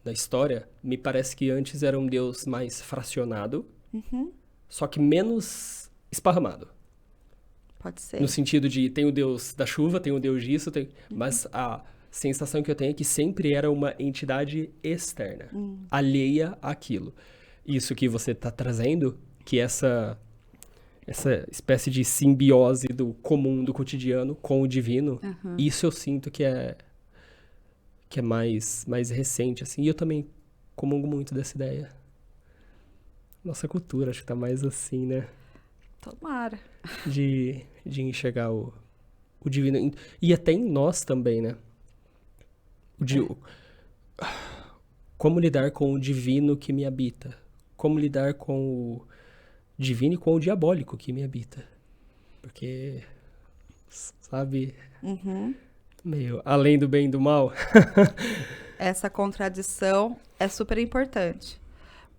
na história, me parece que antes era um Deus mais fracionado, só que menos esparramado. Pode ser. No sentido de, tem o Deus da chuva, tem o Deus disso, mas a sensação que eu tenho é que sempre era uma entidade externa, alheia àquilo. Isso que você está trazendo, que essa espécie de simbiose do comum, do cotidiano, com o divino, isso eu sinto que é mais recente, assim. E eu também comungo muito dessa ideia. Nossa cultura, acho que tá mais assim, né? Tomara. De enxergar o divino. E até em nós também, né? Como lidar com o divino que me habita? Como lidar com o divino e com o diabólico que me habita? Porque, sabe, meio além do bem e do mal. Essa contradição é super importante.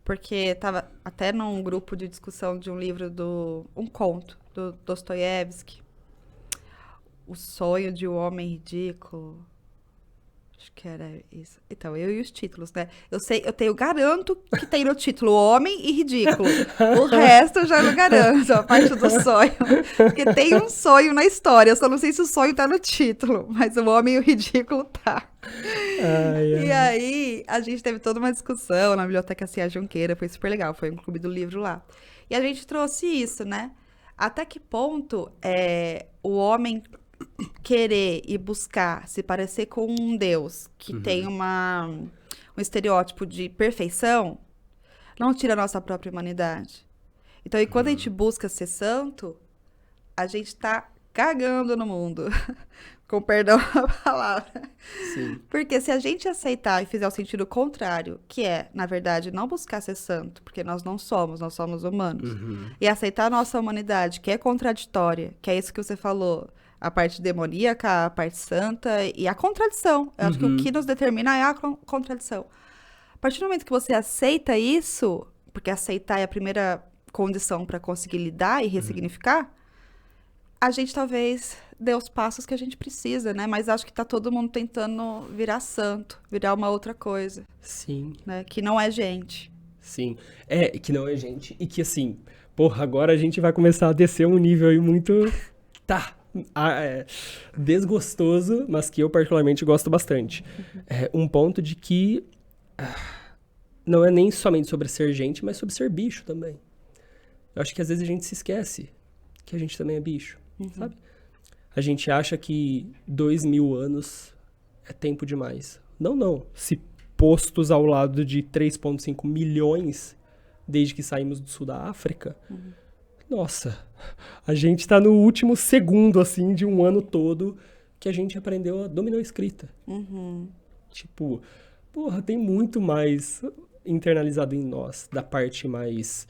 Porque estava até num grupo de discussão de um livro um conto, do Dostoiévski. O Sonho de um Homem Ridículo. Acho que era isso. Então, eu e os títulos, né? Eu garanto que tem no título Homem e Ridículo. O resto eu já não garanto, a parte do sonho. Porque tem um sonho na história, eu só não sei se o sonho tá no título, mas o Homem e o Ridículo tá. E aí, a gente teve toda uma discussão na Biblioteca Cia Junqueira, foi super legal, foi um clube do livro lá. E a gente trouxe isso, né? Até que ponto o homem querer e buscar se parecer com um Deus que tem um estereótipo de perfeição, não tira a nossa própria humanidade. Então, e quando a gente busca ser santo, a gente tá cagando no mundo. Com perdão a palavra. Sim. Porque se a gente aceitar e fizer o sentido contrário, que é, na verdade, não buscar ser santo, porque nós somos humanos, e aceitar a nossa humanidade, que é contraditória, que é isso que você falou, a parte demoníaca, a parte santa e a contradição. Eu acho que o que nos determina é a contradição. A partir do momento que você aceita isso, porque aceitar é a primeira condição para conseguir lidar e ressignificar, a gente talvez dê os passos que a gente precisa, né? Mas acho que tá todo mundo tentando virar santo, virar uma outra coisa. Sim. Né? Que não é gente. Sim. Que não é gente. E que assim, porra, agora a gente vai começar a descer um nível aí muito... desgostoso, mas que eu particularmente gosto bastante. Um ponto de que não é nem somente sobre ser gente, mas sobre ser bicho também. Eu acho que às vezes a gente se esquece que a gente também é bicho, sabe? A gente acha que 2000 anos é tempo demais. Não. Se postos ao lado de 3,5 milhões desde que saímos do sul da África, nossa, a gente tá no último segundo, assim, de um ano todo que a gente aprendeu a dominar a escrita. Tipo, porra, tem muito mais. internalizado em nós da parte mais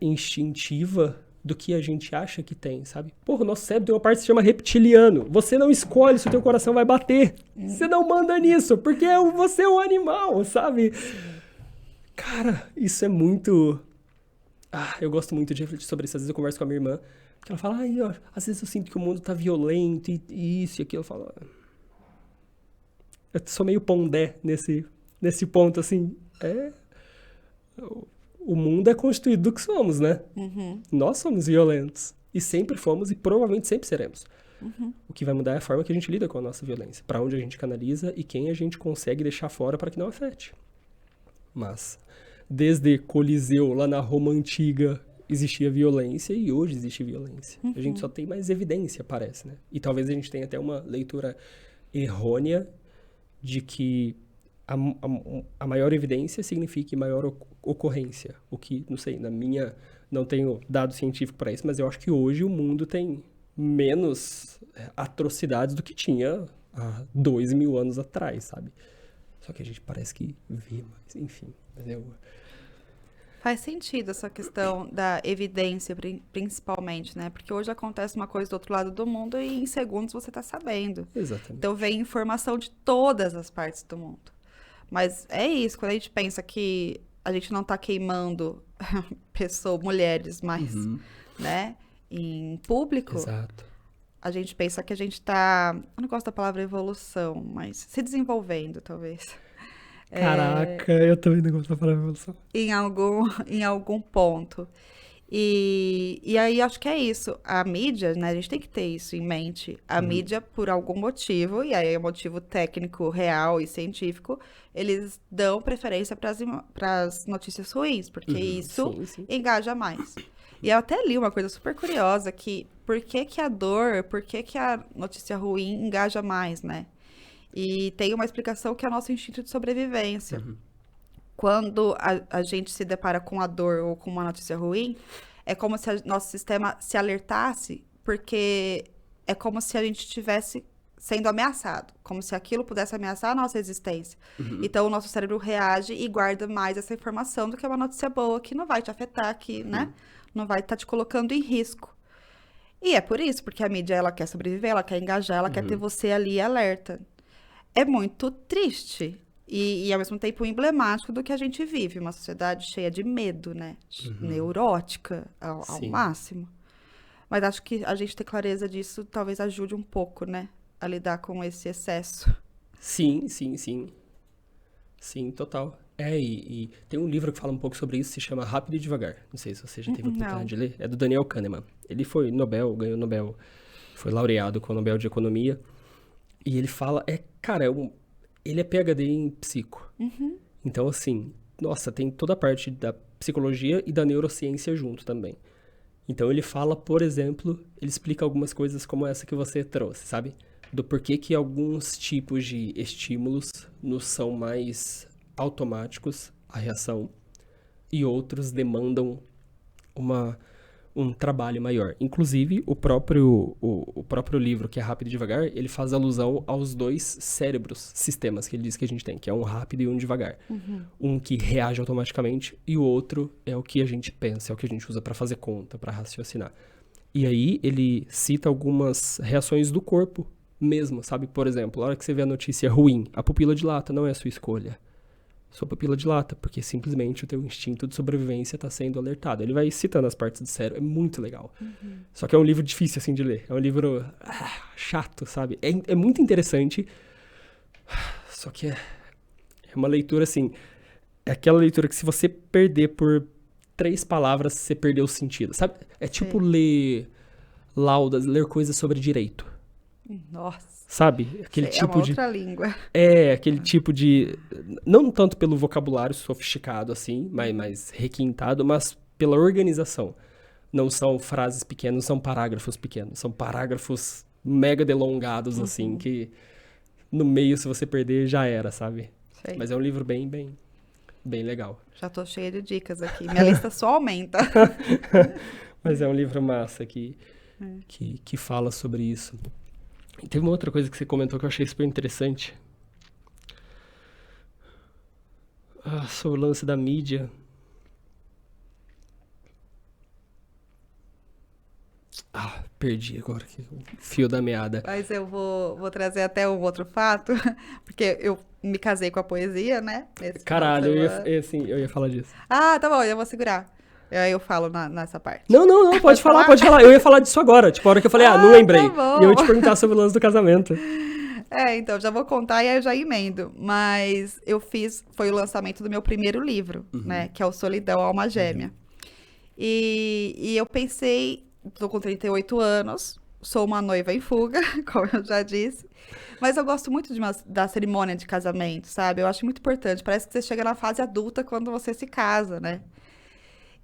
instintiva do que a gente acha que tem, sabe? Porra, o nosso cérebro tem uma parte que se chama reptiliano. Você não escolhe se o teu coração vai bater. Você não manda nisso, porque você é um animal, sabe? Cara, isso é muito... eu gosto muito de refletir sobre isso. Às vezes eu converso com a minha irmã, que ela fala, ó, às vezes eu sinto que o mundo tá violento e isso e aquilo. Eu falo... Eu sou meio pondé nesse ponto, assim. O mundo é constituído do que somos, né? Nós somos violentos. E sempre fomos e provavelmente sempre seremos. O que vai mudar é a forma que a gente lida com a nossa violência. Para onde a gente canaliza e quem a gente consegue deixar fora para que não afete. Mas, desde Coliseu, lá na Roma Antiga, existia violência e hoje existe violência. A gente só tem mais evidência, parece, né? E talvez a gente tenha até uma leitura errônea de que a maior evidência signifique maior ocorrência. O que, não sei, não tenho dado científico para isso, mas eu acho que hoje o mundo tem menos atrocidades do que tinha há 2.000 anos atrás, sabe? Só que a gente parece que vê mais, enfim. Faz sentido essa questão da evidência, principalmente, né? Porque hoje acontece uma coisa do outro lado do mundo e em segundos você tá sabendo. Exatamente. Então vem informação de todas as partes do mundo. Mas é isso, quando a gente pensa que a gente não tá queimando mulheres mais, né? Em público. Exato. A gente pensa que a gente tá... Eu não gosto da palavra evolução, mas se desenvolvendo, talvez. Caraca, eu também não gosto da palavra evolução. Em algum ponto. E aí, acho que é isso. A mídia, né? A gente tem que ter isso em mente. A mídia, por algum motivo, e aí é um motivo técnico, real e científico, eles dão preferência para as notícias ruins, porque isso engaja mais. E eu até li uma coisa super curiosa, que por que a notícia ruim engaja mais, né? E tem uma explicação que é o nosso instinto de sobrevivência. Quando a gente se depara com a dor ou com uma notícia ruim, é como se nosso sistema se alertasse, porque é como se a gente estivesse sendo ameaçado, como se aquilo pudesse ameaçar a nossa existência. Então, o nosso cérebro reage e guarda mais essa informação do que uma notícia boa, que não vai te afetar, que, né, não vai estar te colocando em risco. E é por isso, porque a mídia, ela quer sobreviver, ela quer engajar, ela quer ter você ali alerta. É muito triste e, ao mesmo tempo, emblemático do que a gente vive. Uma sociedade cheia de medo, né? Neurótica ao máximo. Mas acho que a gente ter clareza disso talvez ajude um pouco, né? A lidar com esse excesso. Sim. Sim, total. E tem um livro que fala um pouco sobre isso, se chama Rápido e Devagar. Não sei se você já teve a oportunidade de ler. É do Daniel Kahneman. Ele foi ganhou o Nobel, foi laureado com o Nobel de Economia. E ele fala, ele é PhD em psico. Então, assim, nossa, tem toda a parte da psicologia e da neurociência junto também. Então, ele fala, por exemplo, ele explica algumas coisas como essa que você trouxe, sabe? Do porquê que alguns tipos de estímulos nos são mais automáticos, a reação, e outros demandam um trabalho maior. Inclusive, o próprio livro, que é Rápido e Devagar, ele faz alusão aos dois sistemas que ele diz que a gente tem, que é um rápido e um devagar. Um que reage automaticamente e o outro é o que a gente pensa, é o que a gente usa para fazer conta, para raciocinar. E aí, ele cita algumas reações do corpo mesmo, sabe? Por exemplo, a hora que você vê a notícia ruim, a pupila dilata, não é a sua escolha. Sua pupila dilata, porque simplesmente o teu instinto de sobrevivência está sendo alertado. Ele vai citando as partes do cérebro, é muito legal. Só que é um livro difícil, assim, de ler. É um livro chato, sabe? É muito interessante, só que é uma leitura, assim, é aquela leitura que se você perder por 3 palavras, você perdeu o sentido, sabe? É tipo ler laudas, ler coisas sobre direito. Nossa. Sabe? Aquele tipo é uma outra língua. Aquele tipo de... Não tanto pelo vocabulário sofisticado, assim, mais requintado, mas pela organização. Não são frases pequenas, não são parágrafos pequenos. São parágrafos mega delongados, assim, que no meio, se você perder, já era, sabe? Sei. Mas é um livro bem legal. Já tô cheia de dicas aqui. Minha lista só aumenta. Mas é um livro massa que fala sobre isso. E teve uma outra coisa que você comentou que eu achei super interessante. Sobre o lance da mídia. Perdi agora o fio da meada. Mas eu vou trazer até um outro fato, porque eu me casei com a poesia, né? Caralho, eu ia falar disso. Ah, tá bom, eu vou segurar. Aí eu falo nessa parte. Não, pode falar. Eu ia falar disso agora. Tipo, a hora que eu falei, não lembrei. Tá bom. E eu ia te perguntar sobre o lance do casamento. Então, já vou contar e aí eu já emendo. Mas foi o lançamento do meu primeiro livro, né? Que é o Solidão, Alma Gêmea. E eu pensei, tô com 38 anos, sou uma noiva em fuga, como eu já disse. Mas eu gosto muito da cerimônia de casamento, sabe? Eu acho muito importante. Parece que você chega na fase adulta quando você se casa, né?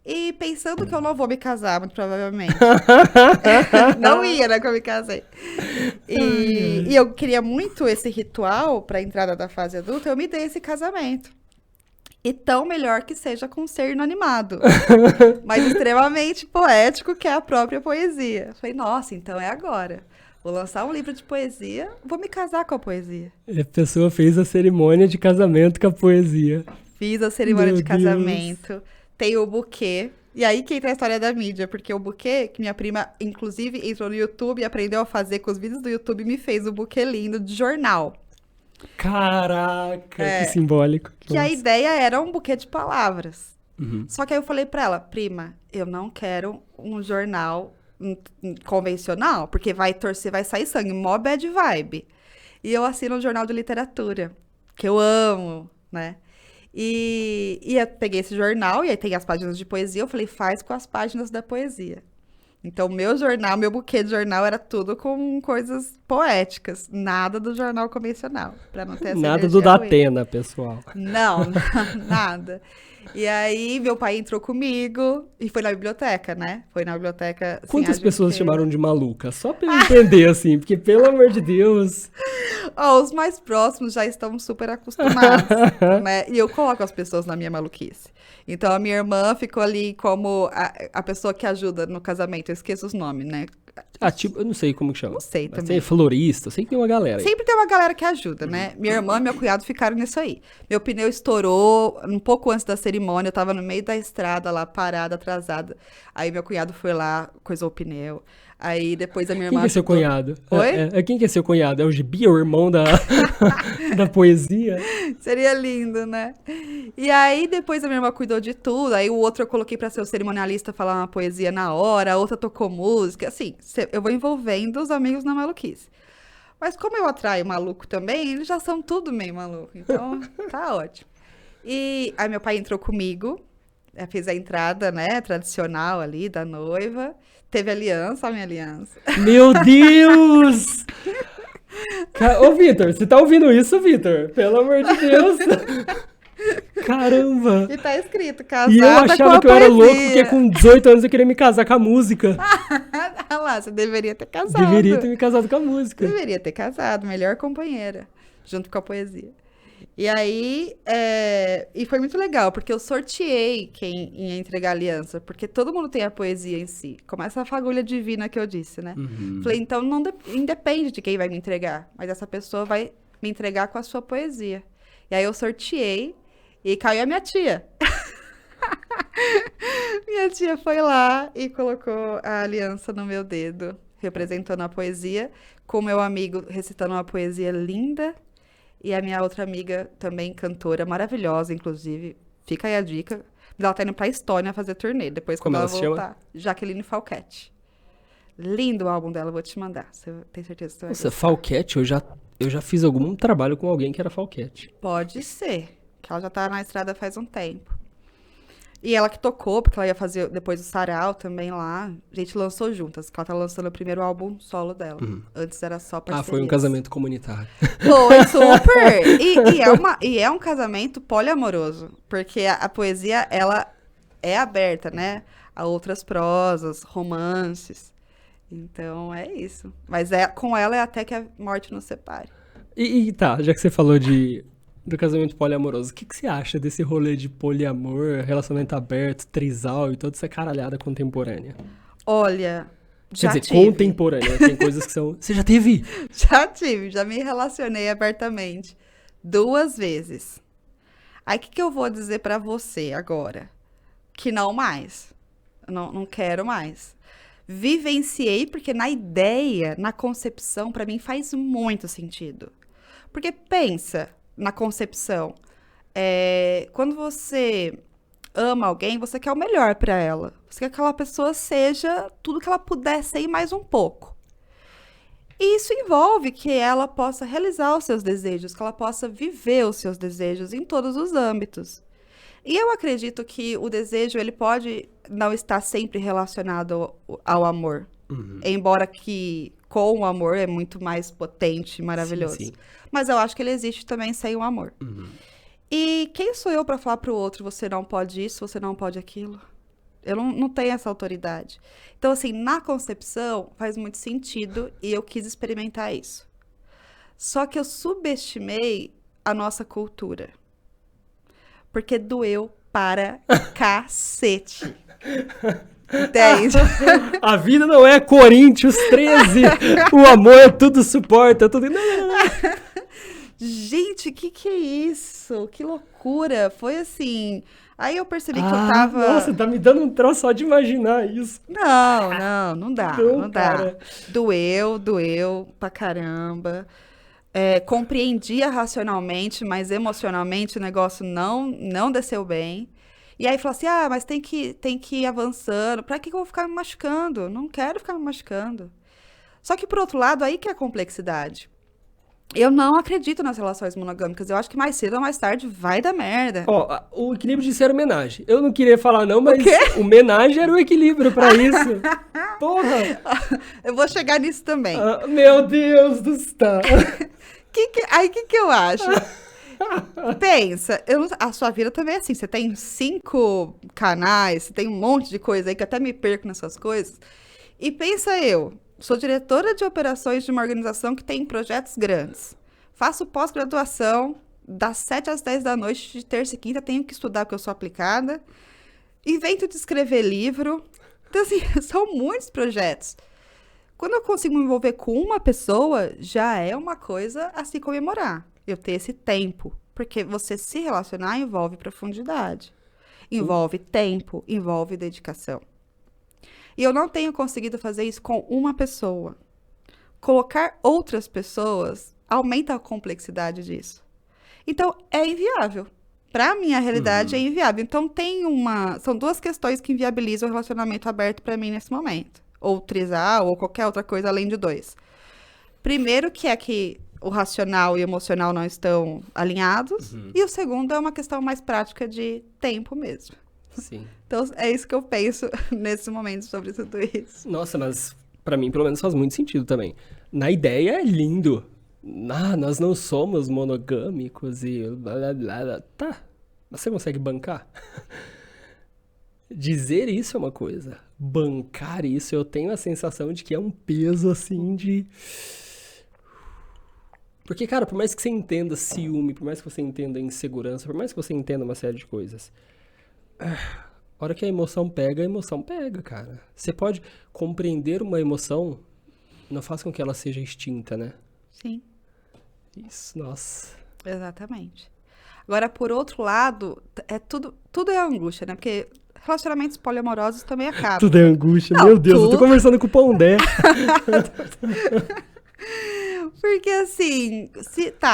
E pensando que eu não vou me casar, muito provavelmente. Não ia, né, que eu me casei. E eu queria muito esse ritual para a entrada da fase adulta, eu me dei esse casamento. E tão melhor que seja com um ser inanimado, mas extremamente poético, que é a própria poesia. Falei, nossa, então é agora. Vou lançar um livro de poesia, vou me casar com a poesia. E a pessoa fez a cerimônia de casamento com a poesia. Fiz a cerimônia de casamento. Tem o buquê. E aí que entra a história da mídia, porque o buquê, que minha prima, inclusive, entrou no YouTube e aprendeu a fazer com os vídeos do YouTube, me fez o buquê lindo de jornal. Caraca, que simbólico. Que a ideia era um buquê de palavras. Só que aí eu falei pra ela, prima, eu não quero um jornal convencional, porque vai sair sangue, mó bad vibe. E eu assino um jornal de literatura, que eu amo, né? E eu peguei esse jornal, e aí tem as páginas de poesia, eu falei, faz com as páginas da poesia. Então, meu buquê de jornal era tudo com coisas poéticas, nada do jornal convencional, para não ter essa nada do Datena, pessoal. Não, nada. E aí, meu pai entrou comigo e foi na biblioteca, né? Foi na biblioteca... Assim, quantas pessoas chamaram de maluca? Só pra eu entender, assim, porque, pelo amor de Deus... Os mais próximos já estão super acostumados, né? E eu coloco as pessoas na minha maluquice. Então, a minha irmã ficou ali como a pessoa que ajuda no casamento. Eu esqueço os nomes, né? Tipo, eu não sei como que chama. Não sei Mas também. tem florista, eu sei que tem uma galera aí. Sempre tem uma galera que ajuda, né? Minha irmã e meu cunhado ficaram nisso aí. Meu pneu estourou um pouco antes da cerimônia. Eu tava no meio da estrada lá, parada, atrasada. Aí meu cunhado foi lá, coisou o pneu. Aí depois a minha irmã... Quem que é seu cunhado? Oi? Quem que é seu cunhado? É o Gibi, o irmão da poesia? Seria lindo, né? E aí depois a minha irmã cuidou de tudo. Aí o outro eu coloquei pra ser o cerimonialista, falar uma poesia na hora. A outra tocou música. Assim, eu vou envolvendo os amigos na maluquice. Mas como eu atraio maluco também, eles já são tudo meio maluco. Então, tá ótimo. E aí meu pai entrou comigo. Fez a entrada, né, tradicional ali da noiva. Teve aliança, a minha aliança. Meu Deus! Ô, Vitor, você tá ouvindo isso, Vitor? Pelo amor de Deus! Caramba! E tá escrito, casada e eu achava que eu era louco, porque com 18 anos eu queria me casar com a música. Ah lá, você deveria ter casado. Deveria ter me casado com a música. Deveria ter casado, melhor companheira, junto com a poesia. E aí, e foi muito legal, porque eu sorteei quem ia entregar a aliança, porque todo mundo tem a poesia em si, como essa fagulha divina que eu disse, né? Falei, então não independe de quem vai me entregar, mas essa pessoa vai me entregar com a sua poesia. E aí eu sorteei e caiu a minha tia. Minha tia foi lá e colocou a aliança no meu dedo, representando a poesia, com meu amigo recitando uma poesia linda. E a minha outra amiga, também cantora, maravilhosa, inclusive. Fica aí a dica. Ela tá indo pra Estônia fazer turnê. Depois, quando ela voltar. Jaqueline Falquete. Lindo o álbum dela, vou te mandar. Você tem certeza que você vai Nossa, Falquete, eu já fiz algum trabalho com alguém que era Falquete. Pode ser. Que ela já tá na estrada faz um tempo. E ela que tocou, porque ela ia fazer depois o Sarau também lá. A gente lançou juntas, que ela tá lançando o primeiro álbum solo dela. Antes era só parcerias. Foi um casamento comunitário. Foi, super! E é um casamento poliamoroso, porque a poesia, ela é aberta, né? A outras prosas, romances. Então, é isso. Mas com ela é até que a morte nos separe. Tá, já que você falou do casamento poliamoroso, o que você acha desse rolê de poliamor, relacionamento aberto, trisal e toda essa caralhada contemporânea? Olha, Quer dizer, contemporânea, tem coisas que são... Você já teve? Já tive, já me relacionei abertamente 2 vezes. Aí, o que que eu vou dizer pra você agora? Que não mais. Não quero mais. Vivenciei, porque na ideia, na concepção, pra mim faz muito sentido. Porque pensa na concepção. Quando você ama alguém, você quer o melhor pra ela. Você quer que aquela pessoa seja tudo que ela puder ser e mais um pouco. E isso envolve que ela possa realizar os seus desejos, que ela possa viver os seus desejos em todos os âmbitos. E eu acredito que o desejo ele pode não estar sempre relacionado ao amor. Embora que com o amor é muito mais potente e maravilhoso. Sim. Mas eu acho que ele existe também sem o amor. E quem sou eu para falar para o outro, você não pode isso, você não pode aquilo? Eu não tenho essa autoridade. Então, assim, na concepção faz muito sentido e eu quis experimentar isso. Só que eu subestimei a nossa cultura. Porque doeu para cacete. Entende? A vida não é Coríntios 13. O amor é tudo suporta, tudo... Gente, que é isso? Que loucura. Foi assim... Aí eu percebi que eu tava... Nossa, tá me dando um troço só de imaginar isso. Não dá, Não, não dá. cara. Doeu pra caramba. Compreendia racionalmente, mas emocionalmente o negócio não desceu bem. E aí falou assim, mas tem que ir avançando. Pra que eu vou ficar me machucando? Não quero ficar me machucando. Só que, por outro lado, aí que é a complexidade. Eu não acredito nas relações monogâmicas. Eu acho que mais cedo ou mais tarde vai dar merda. Ó, o equilíbrio de ser homenagem. Eu não queria falar não, mas quê? homenagem era o equilíbrio pra isso. Porra! Eu vou chegar nisso também. Meu Deus do céu! Aí o que eu acho? Pensa, a sua vida também é assim. Você tem 5 canais, você tem um monte de coisa aí que eu até me perco nessas coisas. E pensa eu, sou diretora de operações de uma organização que tem projetos grandes. Faço pós-graduação, das 7 às 10 da noite, de terça e quinta, tenho que estudar porque eu sou aplicada. Invento de escrever livro. Então, assim, são muitos projetos. Quando eu consigo me envolver com uma pessoa, já é uma coisa a se comemorar. Eu ter esse tempo. Porque você se relacionar envolve profundidade. Envolve tempo, envolve dedicação. E eu não tenho conseguido fazer isso com uma pessoa. Colocar outras pessoas aumenta a complexidade disso. Então, é inviável. Para mim, a realidade é inviável. Então, são 2 questões que inviabilizam o relacionamento aberto para mim nesse momento. Ou trisal, ou qualquer outra coisa além de 2. Primeiro, que é que o racional e o emocional não estão alinhados. E o segundo é uma questão mais prática de tempo mesmo. Sim. Então, é isso que eu penso nesse momento sobre tudo isso. Nossa, mas pra mim, pelo menos, faz muito sentido também. Na ideia é lindo. Nós não somos monogâmicos e blá, blá, blá, blá. Tá, mas você consegue bancar? Dizer isso é uma coisa. Bancar isso, eu tenho a sensação de que é um peso, assim, de... Porque, cara, por mais que você entenda ciúme, por mais que você entenda insegurança, por mais que você entenda uma série de coisas... A hora que a emoção pega, cara. Você pode compreender uma emoção, não faz com que ela seja extinta, né? Sim. Isso, nossa. Exatamente. Agora, por outro lado, tudo é angústia, né? Porque relacionamentos poliamorosos também acabam. Tudo é angústia, Não, meu Deus, eu tô tudo. conversando com o Pondé. Porque assim,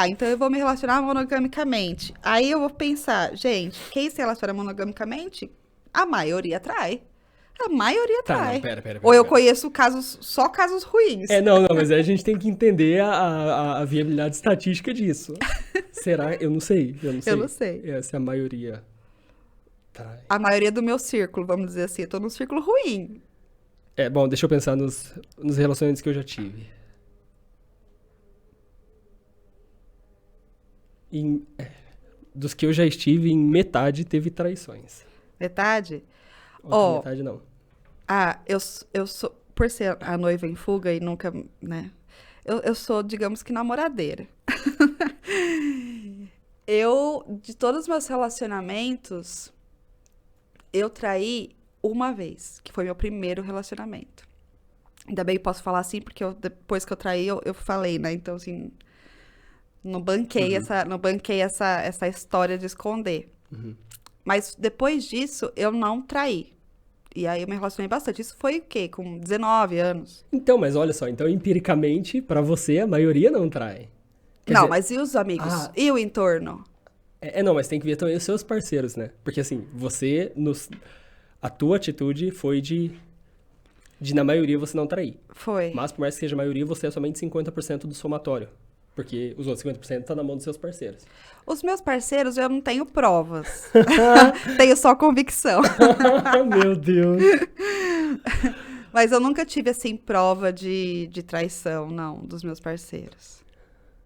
então eu vou me relacionar monogamicamente. Aí eu vou pensar, gente, quem se relaciona monogamicamente, a maioria trai. A maioria Tá, trai. não, pera. Ou eu conheço só casos ruins. Não, mas aí a gente tem que entender a viabilidade estatística disso. Será? Eu não sei. Eu não sei. Se a maioria trai. A maioria do meu círculo, vamos dizer assim, eu tô num círculo ruim. Bom, deixa eu pensar nos relacionamentos que eu já tive. Dos que eu já estive, em metade teve traições. Metade? Outra metade não. Eu sou, por ser a noiva em fuga e nunca, né? Eu sou, digamos que, namoradeira. De todos os meus relacionamentos, eu traí uma vez, que foi meu primeiro relacionamento. Ainda bem que posso falar assim, porque depois que eu traí, eu falei, né? Então, assim, Não banquei essa história de esconder. Mas depois disso, eu não traí. E aí eu me relacionei bastante. Isso foi o quê? Com 19 anos. Então, mas olha só, então empiricamente, pra você, a maioria não trai. Quer Não, dizer, mas e os amigos? E o entorno? não, mas tem que ver também os seus parceiros, né? Porque assim, você, a tua atitude foi de na maioria você não trair. Foi. Mas por mais que seja a maioria, você é somente 50% do somatório. Porque os outros 50% tá na mão dos seus parceiros. Os meus parceiros, eu não tenho provas. Tenho só convicção. Meu Deus. Mas eu nunca tive, assim, prova de traição, não, dos meus parceiros.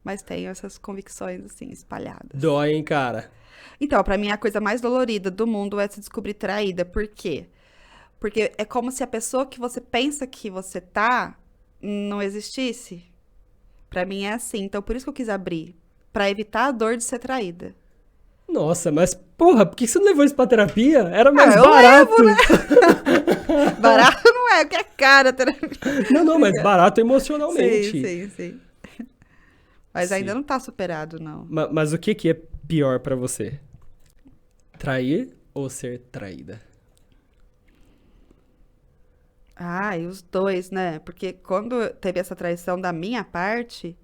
Mas tenho essas convicções, assim, espalhadas. Dói, hein, cara? Então, pra mim, a coisa mais dolorida do mundo é se descobrir traída. Por quê? Porque é como se a pessoa que você pensa que você tá não existisse. Pra mim é assim. Então, por isso que eu quis abrir. Pra evitar a dor de ser traída. Nossa, mas porra, por que você não levou isso pra terapia? Era mais eu barato. levo, né? Barato não é, porque é cara a terapia. Não, mas barato emocionalmente. Sim. Mas Sim. ainda não tá superado, não. Mas o que é pior pra você? Trair ou ser traída? Ah, e os dois, né? Porque quando teve essa traição da minha parte,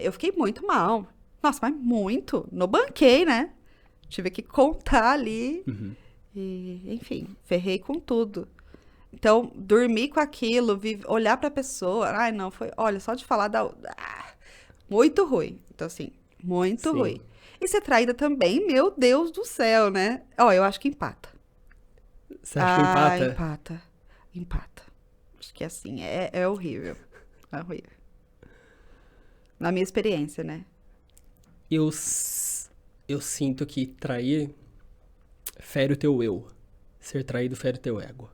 eu fiquei muito mal. Nossa, mas muito. Não banquei, né? Tive que contar ali. E, enfim, ferrei com tudo. Então, dormir com aquilo, olhar pra pessoa. Ai, não, foi. Olha, só de falar muito ruim. Então, assim, muito Sim. ruim. E ser traída também, meu Deus do céu, né? Ó, eu acho que empata. Você acha que empata? Empata. Acho que assim, é horrível. É horrível. Na minha experiência, né? Eu sinto que trair fere o teu eu. Ser traído fere o teu ego.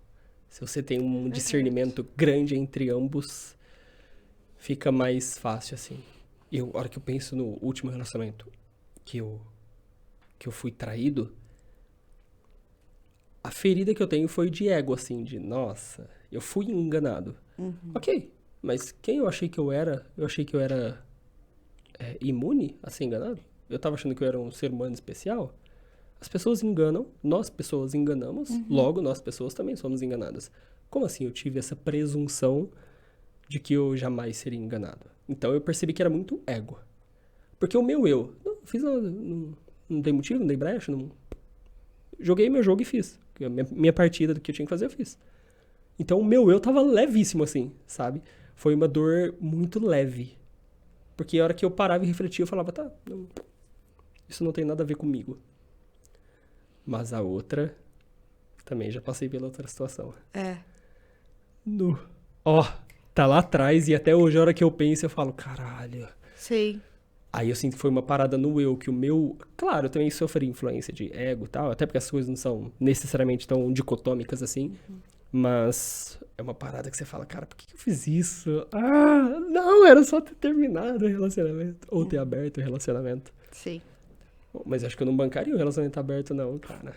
Se você tem um discernimento grande entre ambos, fica mais fácil, assim. A hora que eu penso no último relacionamento que eu fui traído, a ferida que eu tenho foi de ego, assim, de, nossa, eu fui enganado. Ok, mas quem eu achei que eu era? Eu achei que eu era imune a ser enganado? Eu tava achando que eu era um ser humano especial? As pessoas enganam, nós pessoas enganamos, logo nós pessoas também somos enganadas. Como assim eu tive essa presunção de que eu jamais seria enganado? Então eu percebi que era muito ego. Porque o meu eu, não fiz nada, não dei motivo, não dei brecha, não... Joguei meu jogo e fiz. A minha partida do que eu tinha que fazer, eu fiz. Então o meu eu tava levíssimo, assim, sabe? Foi uma dor muito leve. Porque a hora que eu parava e refletia, eu falava, tá, isso não tem nada a ver comigo. Mas a outra, também já passei pela outra situação. Tá lá atrás e até hoje, a hora que eu penso, eu falo, caralho. Sim. Aí eu sinto que foi uma parada no eu, que o meu... Claro, eu também sofri influência de ego e tal, até porque as coisas não são necessariamente tão dicotômicas assim. Mas é uma parada que você fala, cara, por que eu fiz isso? Ah, não, era só ter terminado o relacionamento. Ou ter aberto o relacionamento. Sim. Mas acho que eu não bancaria o relacionamento aberto, não, cara.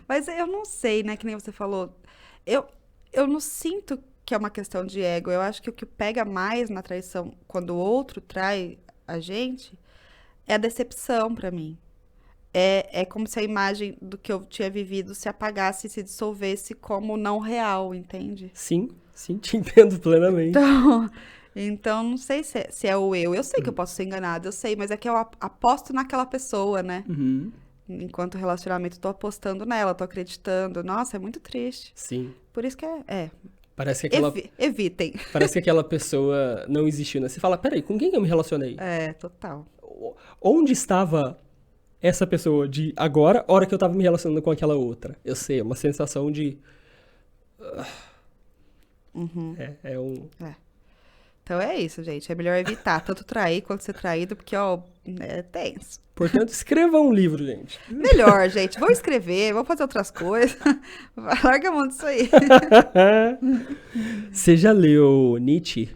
Mas eu não sei, né? Que nem você falou. Eu não sinto que é uma questão de ego. Eu acho que o que pega mais na traição, quando o outro trai a gente, é a decepção pra mim. É como se a imagem do que eu tinha vivido se apagasse, se dissolvesse como não real, entende? Sim, te entendo plenamente. Então não sei se é o eu. Eu sei que eu posso ser enganada, eu sei, mas é que eu aposto naquela pessoa, né? Enquanto relacionamento, tô apostando nela, tô acreditando. Nossa, é muito triste. Sim. Por isso que Parece que aquela... Evitem. Parece que aquela pessoa não existiu, né? Você fala, peraí, com quem eu me relacionei? Total. Onde estava essa pessoa de agora, a hora que eu tava me relacionando com aquela outra? Eu sei, é uma sensação de... Então é isso, gente. É melhor evitar tanto trair quanto ser traído, porque, ó, é tenso. Portanto, escreva um livro, gente. Melhor, gente. Vou escrever, vou fazer outras coisas. Larga a mão disso aí. Você já leu Nietzsche?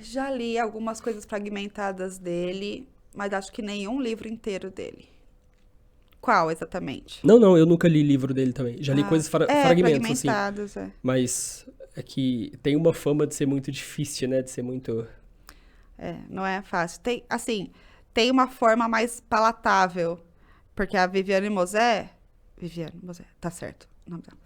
Já li algumas coisas fragmentadas dele, mas acho que nenhum livro inteiro dele. Qual, exatamente? Não, eu nunca li livro dele também. Já li coisas fragmentos, assim. Fragmentados, Mas é que tem uma fama de ser muito difícil, né? De ser muito... Não é fácil. Tem, assim, tem uma forma mais palatável, porque a Viviane Mosé, tá certo o nome dela.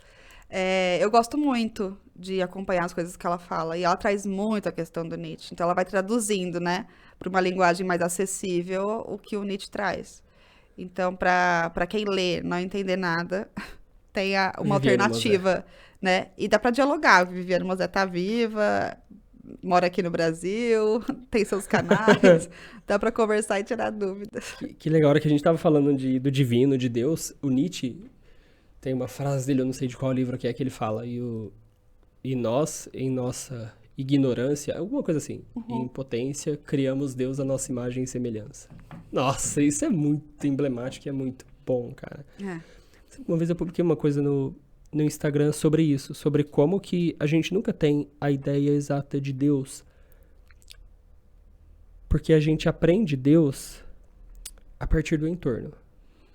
Eu gosto muito de acompanhar as coisas que ela fala, e ela traz muito a questão do Nietzsche. Então, ela vai traduzindo, né, para uma linguagem mais acessível o que o Nietzsche traz. Então, para quem lê, não entender nada, tem uma Viviane Mosé. alternativa, né? E dá para dialogar. A Viviane Mosé tá viva, mora aqui no Brasil, tem seus canais, dá para conversar e tirar dúvidas. Que legal, a hora que a gente tava falando do divino, de Deus, o Nietzsche tem uma frase dele, eu não sei de qual livro que ele fala, e nós, em nossa ignorância, alguma coisa assim, em impotência, criamos Deus à nossa imagem e semelhança. Nossa, isso é muito emblemático e é muito bom, cara. Uma vez eu publiquei uma coisa no Instagram sobre isso, sobre como que a gente nunca tem a ideia exata de Deus, porque a gente aprende Deus a partir do entorno,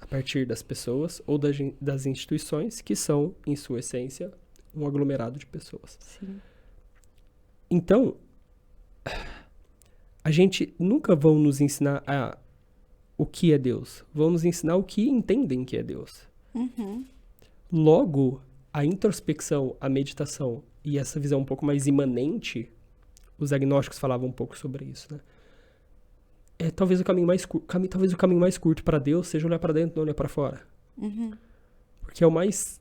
a partir das pessoas ou das instituições que são, em sua essência, um aglomerado de pessoas. Sim. Então, a gente nunca vão nos ensinar o que é Deus. Vão nos ensinar o que entendem que é Deus. Logo, a introspecção, a meditação e essa visão um pouco mais imanente, os agnósticos falavam um pouco sobre isso, né? Talvez o caminho mais curto para Deus seja olhar para dentro, não olhar para fora. Porque é o mais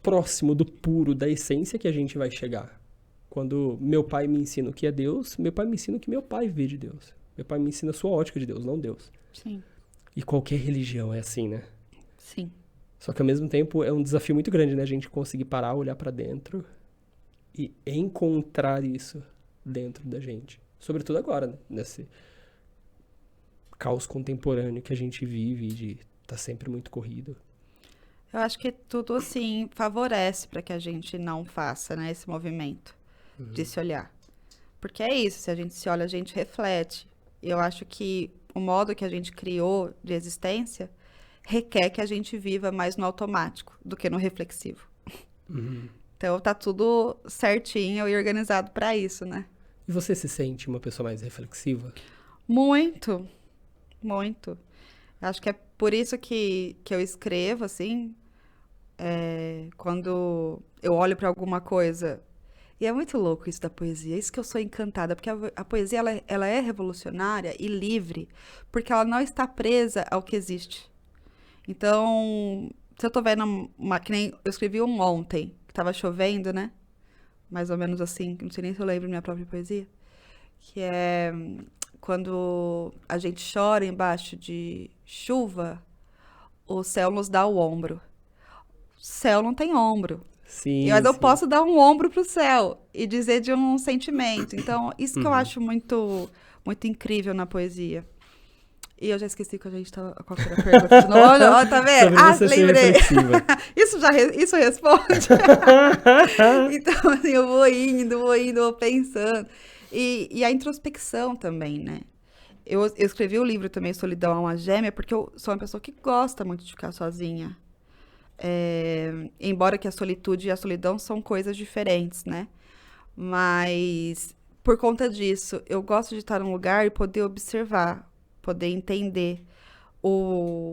próximo do puro, da essência que a gente vai chegar. Quando meu pai me ensina o que é Deus, meu pai me ensina o que meu pai vê de Deus. Meu pai me ensina a sua ótica de Deus, não Deus. Sim. E qualquer religião é assim, né? Sim. Só que ao mesmo tempo é um desafio muito grande, né? A gente conseguir parar, olhar para dentro e encontrar isso dentro da gente. Sobretudo agora, né? Nesse caos contemporâneo que a gente vive de tá sempre muito corrido. Eu acho que tudo, assim, favorece para que a gente não faça, né, esse movimento de se olhar. Porque é isso, se a gente se olha, a gente reflete. Eu acho que o modo que a gente criou de existência requer que a gente viva mais no automático do que no reflexivo. Então tá tudo certinho e organizado para isso, né? E você se sente uma pessoa mais reflexiva? Muito, muito. Acho que é por isso que eu escrevo, assim, quando eu olho para alguma coisa. E é muito louco isso da poesia, isso que eu sou encantada, porque a poesia ela é revolucionária e livre, porque ela não está presa ao que existe. Então, se eu tô vendo que nem eu escrevi ontem, que tava chovendo, né? Mais ou menos assim, não sei nem se eu lembro minha própria poesia, que é quando a gente chora embaixo de chuva, o céu nos dá o ombro. O céu não tem ombro. Sim, Mas eu sim. posso dar um ombro pro céu e dizer de um sentimento. Então, isso que eu acho muito, muito incrível na poesia. E eu já esqueci que a gente tava. Qual que era a pergunta de novo? Olha, tá vendo? Sobre você ser Lembrei. reflexiva. Isso responde. Então, assim, eu vou indo, vou pensando. E a introspecção também, né? Eu escrevi o livro também, Solidão é uma Gêmea, porque eu sou uma pessoa que gosta muito de ficar sozinha. Embora que a solitude e a solidão são coisas diferentes, né? Mas, por conta disso, eu gosto de estar num lugar e poder observar, poder entender.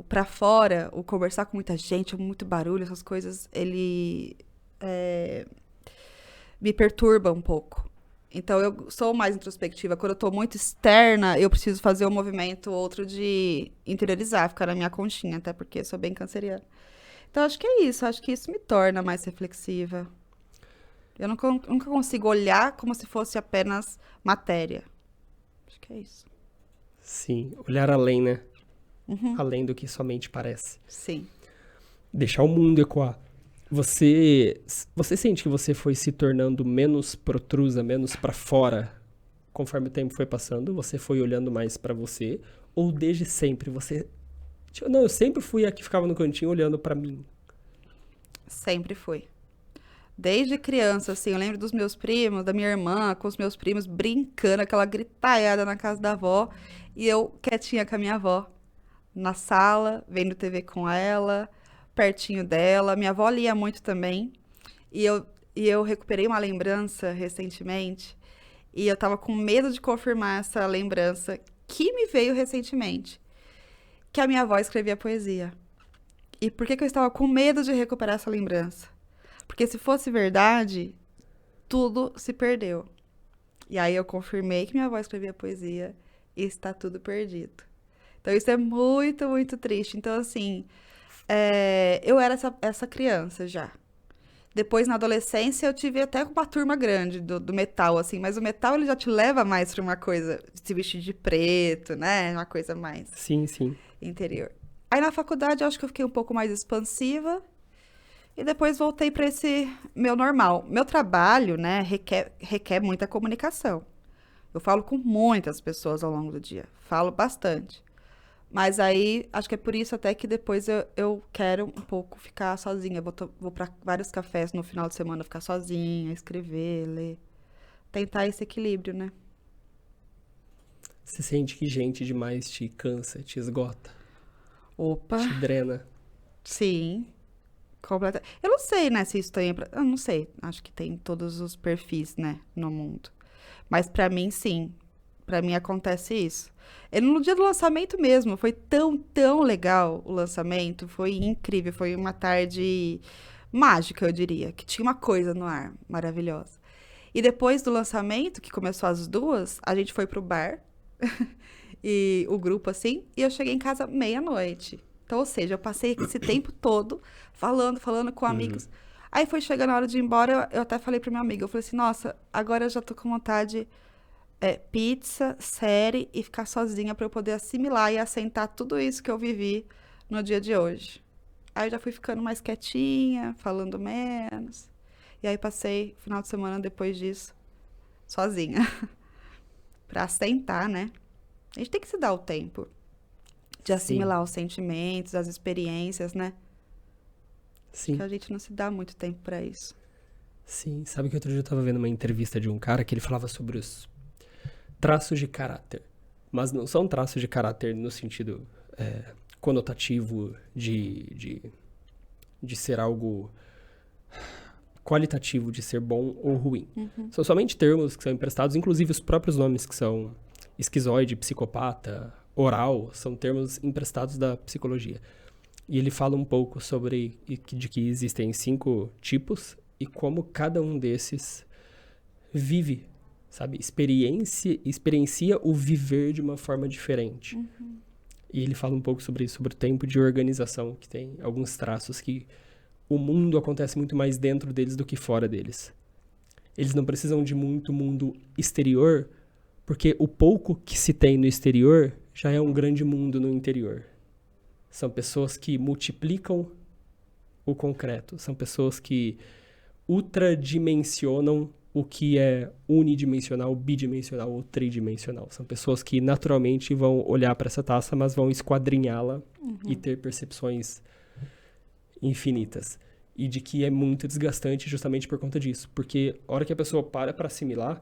Pra fora, o conversar com muita gente, muito barulho, essas coisas, ele me perturba um pouco. Então, eu sou mais introspectiva. Quando eu tô muito externa, eu preciso fazer um movimento ou outro de interiorizar, ficar na minha conchinha, até porque eu sou bem canceriana. Então, acho que é isso. Acho que isso me torna mais reflexiva. Eu nunca consigo olhar como se fosse apenas matéria. Acho que é isso. Sim, olhar além, né? Além do que somente parece. Sim. Deixar o mundo ecoar. Você sente que você foi se tornando menos protrusa, menos pra fora, conforme o tempo foi passando? Você foi olhando mais pra você? Ou desde sempre você... Não, eu sempre fui a que ficava no cantinho olhando pra mim. Sempre fui. Desde criança, assim, eu lembro dos meus primos, da minha irmã, com os meus primos, brincando, aquela gritalhada na casa da avó, e eu quietinha com a minha avó, na sala, vendo TV com ela, pertinho dela. Minha avó lia muito também, e eu recuperei uma lembrança recentemente, E eu tava com medo de confirmar essa lembrança que me veio recentemente, que a minha avó escrevia poesia. E por que que eu estava com medo de recuperar essa lembrança? Porque se fosse verdade, tudo se perdeu. E aí eu confirmei que minha avó escrevia poesia e está tudo perdido. Então isso é muito, muito triste. Então, assim, eu era essa criança já. Depois, na adolescência, eu tive até uma turma grande do metal, assim. Mas o metal, ele já te leva mais pra uma coisa de se vestir de preto, né? Uma coisa mais Sim, sim. interior. Aí, na faculdade, eu acho que eu fiquei um pouco mais expansiva. E depois voltei para esse meu normal. Meu trabalho, né, requer muita comunicação. Eu falo com muitas pessoas ao longo do dia. Falo bastante. Mas aí, acho que é por isso até que depois eu quero um pouco ficar sozinha. Vou para vários cafés no final de semana ficar sozinha, escrever, ler. Tentar esse equilíbrio, né? Você sente que gente demais te cansa, te esgota, Opa, te drena. sim. Completa. Eu não sei, né, se isso tem. Eu não sei. Acho que tem todos os perfis, né, no mundo. Mas pra mim, sim. Pra mim acontece isso. E no dia do lançamento mesmo, foi tão, tão legal o lançamento. Foi incrível. Foi uma tarde mágica, eu diria. Que tinha uma coisa no ar maravilhosa. E depois do lançamento, que começou às 2h, a gente foi pro bar. E o grupo, assim. E eu cheguei em casa meia-noite. Então, ou seja, eu passei esse tempo todo falando com amigos. Aí foi chegando a hora de ir embora, eu até falei pro meu amigo, eu falei assim, nossa, agora eu já tô com vontade pizza, série e ficar sozinha pra eu poder assimilar e assentar tudo isso que eu vivi no dia de hoje. Aí eu já fui ficando mais quietinha, falando menos. E aí passei o final de semana depois disso, sozinha, pra assentar, né? A gente tem que se dar o tempo de Sim, assimilar os sentimentos, as experiências, né? Acho sim, que a gente não se dá muito tempo pra isso. sim. Sabe que outro dia eu tava vendo uma entrevista de um cara que ele falava sobre os traços de caráter. Mas não são traços de caráter no sentido conotativo de ser algo qualitativo, de ser bom ou ruim. São somente termos que são emprestados, inclusive os próprios nomes que são esquizoide, psicopata, oral, são termos emprestados da psicologia. E ele fala um pouco sobre de que existem 5 tipos e como cada um desses vive, sabe? Experiencia o viver de uma forma diferente. E ele fala um pouco sobre isso, sobre o tempo de organização, que tem alguns traços que o mundo acontece muito mais dentro deles do que fora deles. Eles não precisam de muito mundo exterior, porque o pouco que se tem no exterior já é um grande mundo no interior. São pessoas que multiplicam o concreto. São pessoas que ultradimensionam o que é unidimensional, bidimensional ou tridimensional. São pessoas que naturalmente vão olhar para essa taça, mas vão esquadrinhá-la e ter percepções infinitas. E de que é muito desgastante justamente por conta disso. Porque a hora que a pessoa para assimilar,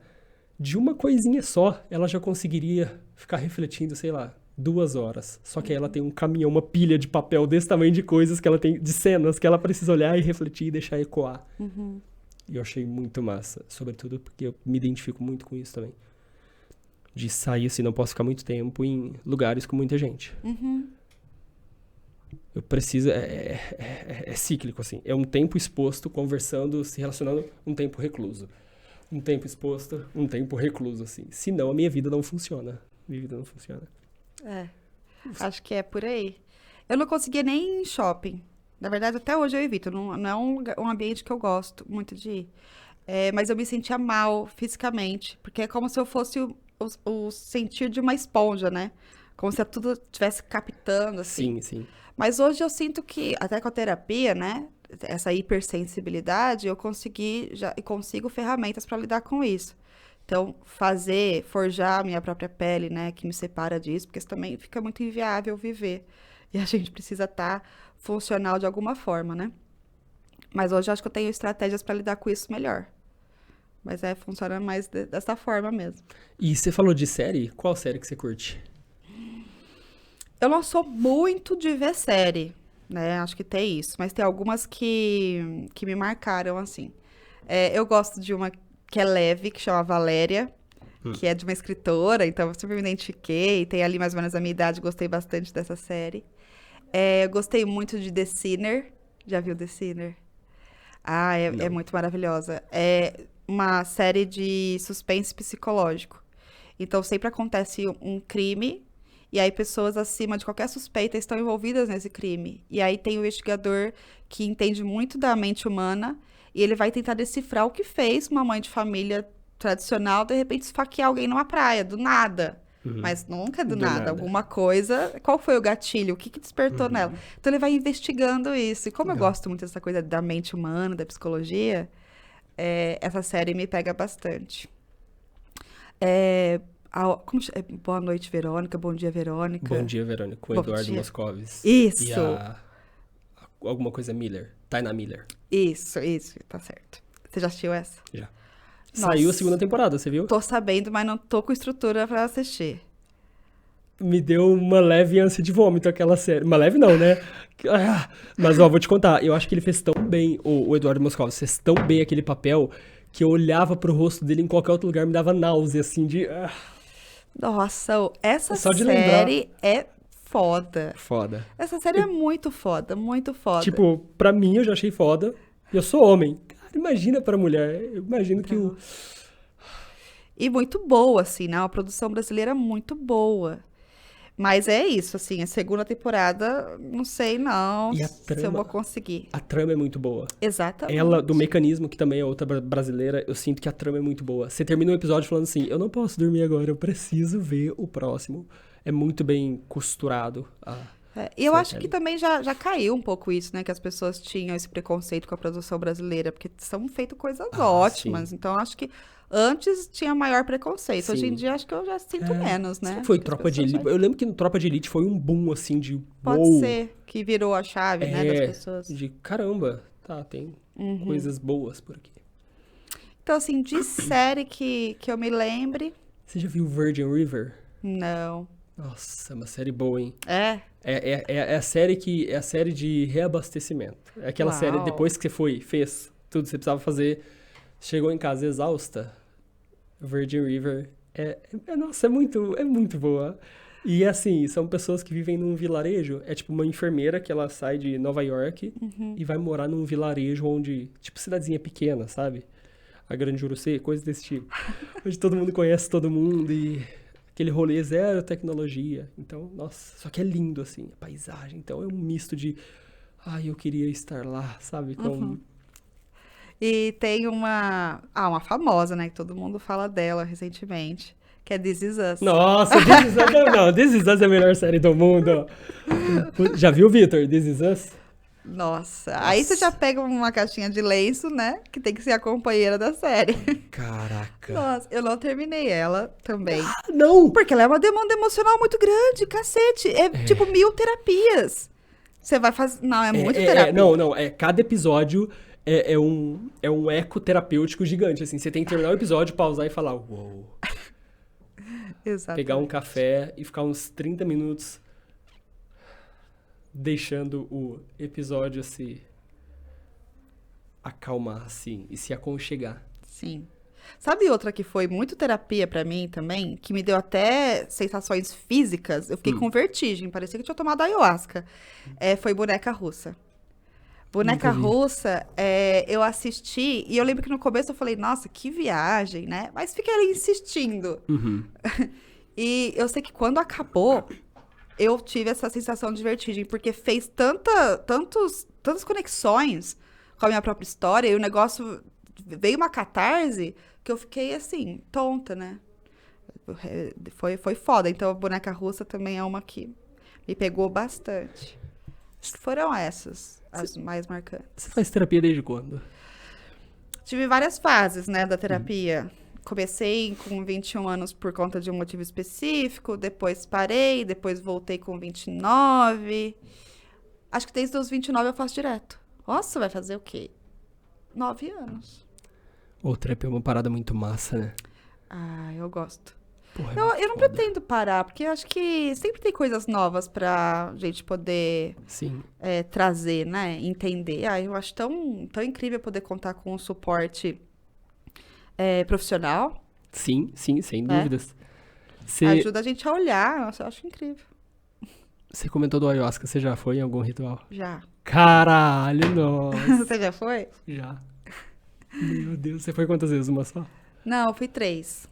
de uma coisinha só, ela já conseguiria ficar refletindo, sei lá, 2 horas. Só que aí ela tem um caminhão, uma pilha de papel desse tamanho de coisas que ela tem, de cenas que ela precisa olhar e refletir e deixar ecoar. E eu achei muito massa, sobretudo porque eu me identifico muito com isso também. De sair assim, não posso ficar muito tempo em lugares com muita gente. Eu preciso, é cíclico assim, é um tempo exposto, conversando, se relacionando, um tempo recluso. Um tempo exposto, um tempo recluso, assim. Senão a minha vida não funciona. Minha vida não funciona. É, acho que é por aí. Eu não conseguia nem ir em shopping. Na verdade, até hoje eu evito. Não é um ambiente que eu gosto muito de ir. Mas eu me sentia mal fisicamente. Porque é como se eu fosse o sentir de uma esponja, né? Como se tudo estivesse captando, assim. Sim, sim. Mas hoje eu sinto que, até com a terapia, né? Essa hipersensibilidade, eu consigo ferramentas para lidar com isso. Então, forjar a minha própria pele, né? Que me separa disso, porque isso também fica muito inviável viver. E a gente precisa estar funcional de alguma forma, né? Mas hoje eu acho que eu tenho estratégias para lidar com isso melhor. Mas funciona mais dessa forma mesmo. E você falou de série? Qual série que você curte? Eu não sou muito de ver série, né? Acho que tem isso. Mas tem algumas que me marcaram, assim. Eu gosto de uma que é leve, que chama Valéria. que é de uma escritora, então eu super me identifiquei. Tem ali mais ou menos a minha idade, gostei bastante dessa série. Eu gostei muito de The Sinner. Já viu The Sinner? Ah, é Não. muito maravilhosa. É uma série de suspense psicológico. Então, sempre acontece um crime, e aí pessoas acima de qualquer suspeita estão envolvidas nesse crime. E aí tem o investigador que entende muito da mente humana, e ele vai tentar decifrar o que fez uma mãe de família tradicional, de repente, esfaquear alguém numa praia, do nada. Mas nunca do nada. Alguma coisa. Qual foi o gatilho? O que despertou nela? Então ele vai investigando isso. E como eu gosto muito dessa coisa da mente humana, da psicologia, essa série me pega bastante. Boa noite, Verônica. Bom dia, Verônica. Bom dia, Verônica. Com o Bom Eduardo dia. Moscovis. Isso. E alguma coisa Miller. Taina Miller. Isso. Tá certo. Você já assistiu essa? Já. Nossa. Saiu a segunda temporada, você viu? Tô sabendo, mas não tô com estrutura pra assistir. Me deu uma leve ânsia de vômito aquela série. Uma leve não, né? Mas, ó, vou te contar. Eu acho que ele fez tão bem, o Eduardo Moscovis fez tão bem aquele papel, que eu olhava pro rosto dele em qualquer outro lugar, me dava náusea, assim, de... Nossa, essa Só de série é foda. Foda. Essa série é muito foda, muito foda. Tipo, pra mim, eu já achei foda. E eu sou homem. Cara, imagina pra mulher. Eu imagino que o... E muito boa, assim, né? Uma produção brasileira muito boa. Mas é isso, assim, a segunda temporada, não sei não E a se eu trama? vou conseguir. A trama é muito boa. Exatamente. Ela, do Mecanismo, que também é outra brasileira, eu sinto que a trama é muito boa. Você termina um episódio falando assim, eu não posso dormir agora, eu preciso ver o próximo. É muito bem costurado. E eu acho que também já caiu um pouco isso, né? Que as pessoas tinham esse preconceito com a produção brasileira, porque são feitas coisas ótimas. Sim. Então, acho que antes tinha maior preconceito. Sim. Hoje em dia, acho que eu já sinto menos, né? Será que foi Acho que as Tropa de pessoas Elite? Eu lembro que no Tropa de Elite foi um boom, assim, de... Pode uou, ser que virou a chave, né, das pessoas. de caramba, tá, tem coisas boas por aqui. Então, assim, de série que eu me lembre, Você já viu Virgin River? não. Nossa, é uma série boa, hein? É? É a série é a série de reabastecimento. É aquela Uau. série, depois que você fez tudo que você precisava fazer, chegou em casa exausta. Virgin River nossa, é muito boa. E assim, são pessoas que vivem num vilarejo. É tipo uma enfermeira que ela sai de Nova York e vai morar num vilarejo onde, tipo, cidadezinha pequena, sabe? A Grande Uruçê, coisa desse tipo. Onde todo mundo conhece todo mundo e aquele rolê zero tecnologia. Então, nossa, só que é lindo, assim, a paisagem. Então é um misto de, eu queria estar lá, sabe? E tem uma famosa, né, que todo mundo fala dela recentemente, que é This Is Us. Nossa, This Is Us, não, This Is Us é a melhor série do mundo. Já viu, Vitor, This Is Us? Nossa, aí você já pega uma caixinha de lenço, né, que tem que ser a companheira da série. Caraca. Nossa, eu não terminei ela também. Não! Porque ela é uma demanda emocional muito grande, cacete. É tipo 1000 terapias. Você vai fazer... Não, é muito terapia. Não, cada episódio é um eco terapêutico gigante, assim. Você tem que terminar o episódio, pausar e falar, uou. Exato. Pegar um café e ficar uns 30 minutos deixando o episódio se acalmar, assim, e se aconchegar. Sim. Sabe outra que foi muito terapia pra mim também? Que me deu até sensações físicas. Eu fiquei com vertigem, parecia que eu tinha tomado ayahuasca. Foi Boneca Russa. Boneca Russa, eu assisti, e eu lembro que no começo eu falei, nossa, que viagem, né? Mas fiquei ali insistindo. E eu sei que quando acabou, eu tive essa sensação de vertigem, porque fez tantas conexões com a minha própria história, e o negócio veio uma catarse que eu fiquei assim, tonta, né? Foi foda. Então, a Boneca Russa também é uma que me pegou bastante. Acho que foram essas as mais marcantes. Você faz terapia desde quando? Tive várias fases, né, da terapia. Comecei com 21 anos por conta de um motivo específico, depois parei, depois voltei com 29. Acho que desde os 29 eu faço direto. Nossa, vai fazer o quê? 9 anos. O terapia é uma parada muito massa, né? Eu gosto. Porra, Eu não pretendo parar, porque eu acho que sempre tem coisas novas pra gente poder Sim. trazer, né? Entender. Eu acho tão incrível poder contar com um suporte profissional. Sim, sem né? dúvidas. Ajuda a gente a olhar. Nossa, eu acho incrível. Você comentou do ayahuasca, você já foi em algum ritual? Já. Caralho, nossa. Você já foi? Já. Meu Deus, você foi quantas vezes? Uma só? Não, eu fui 3.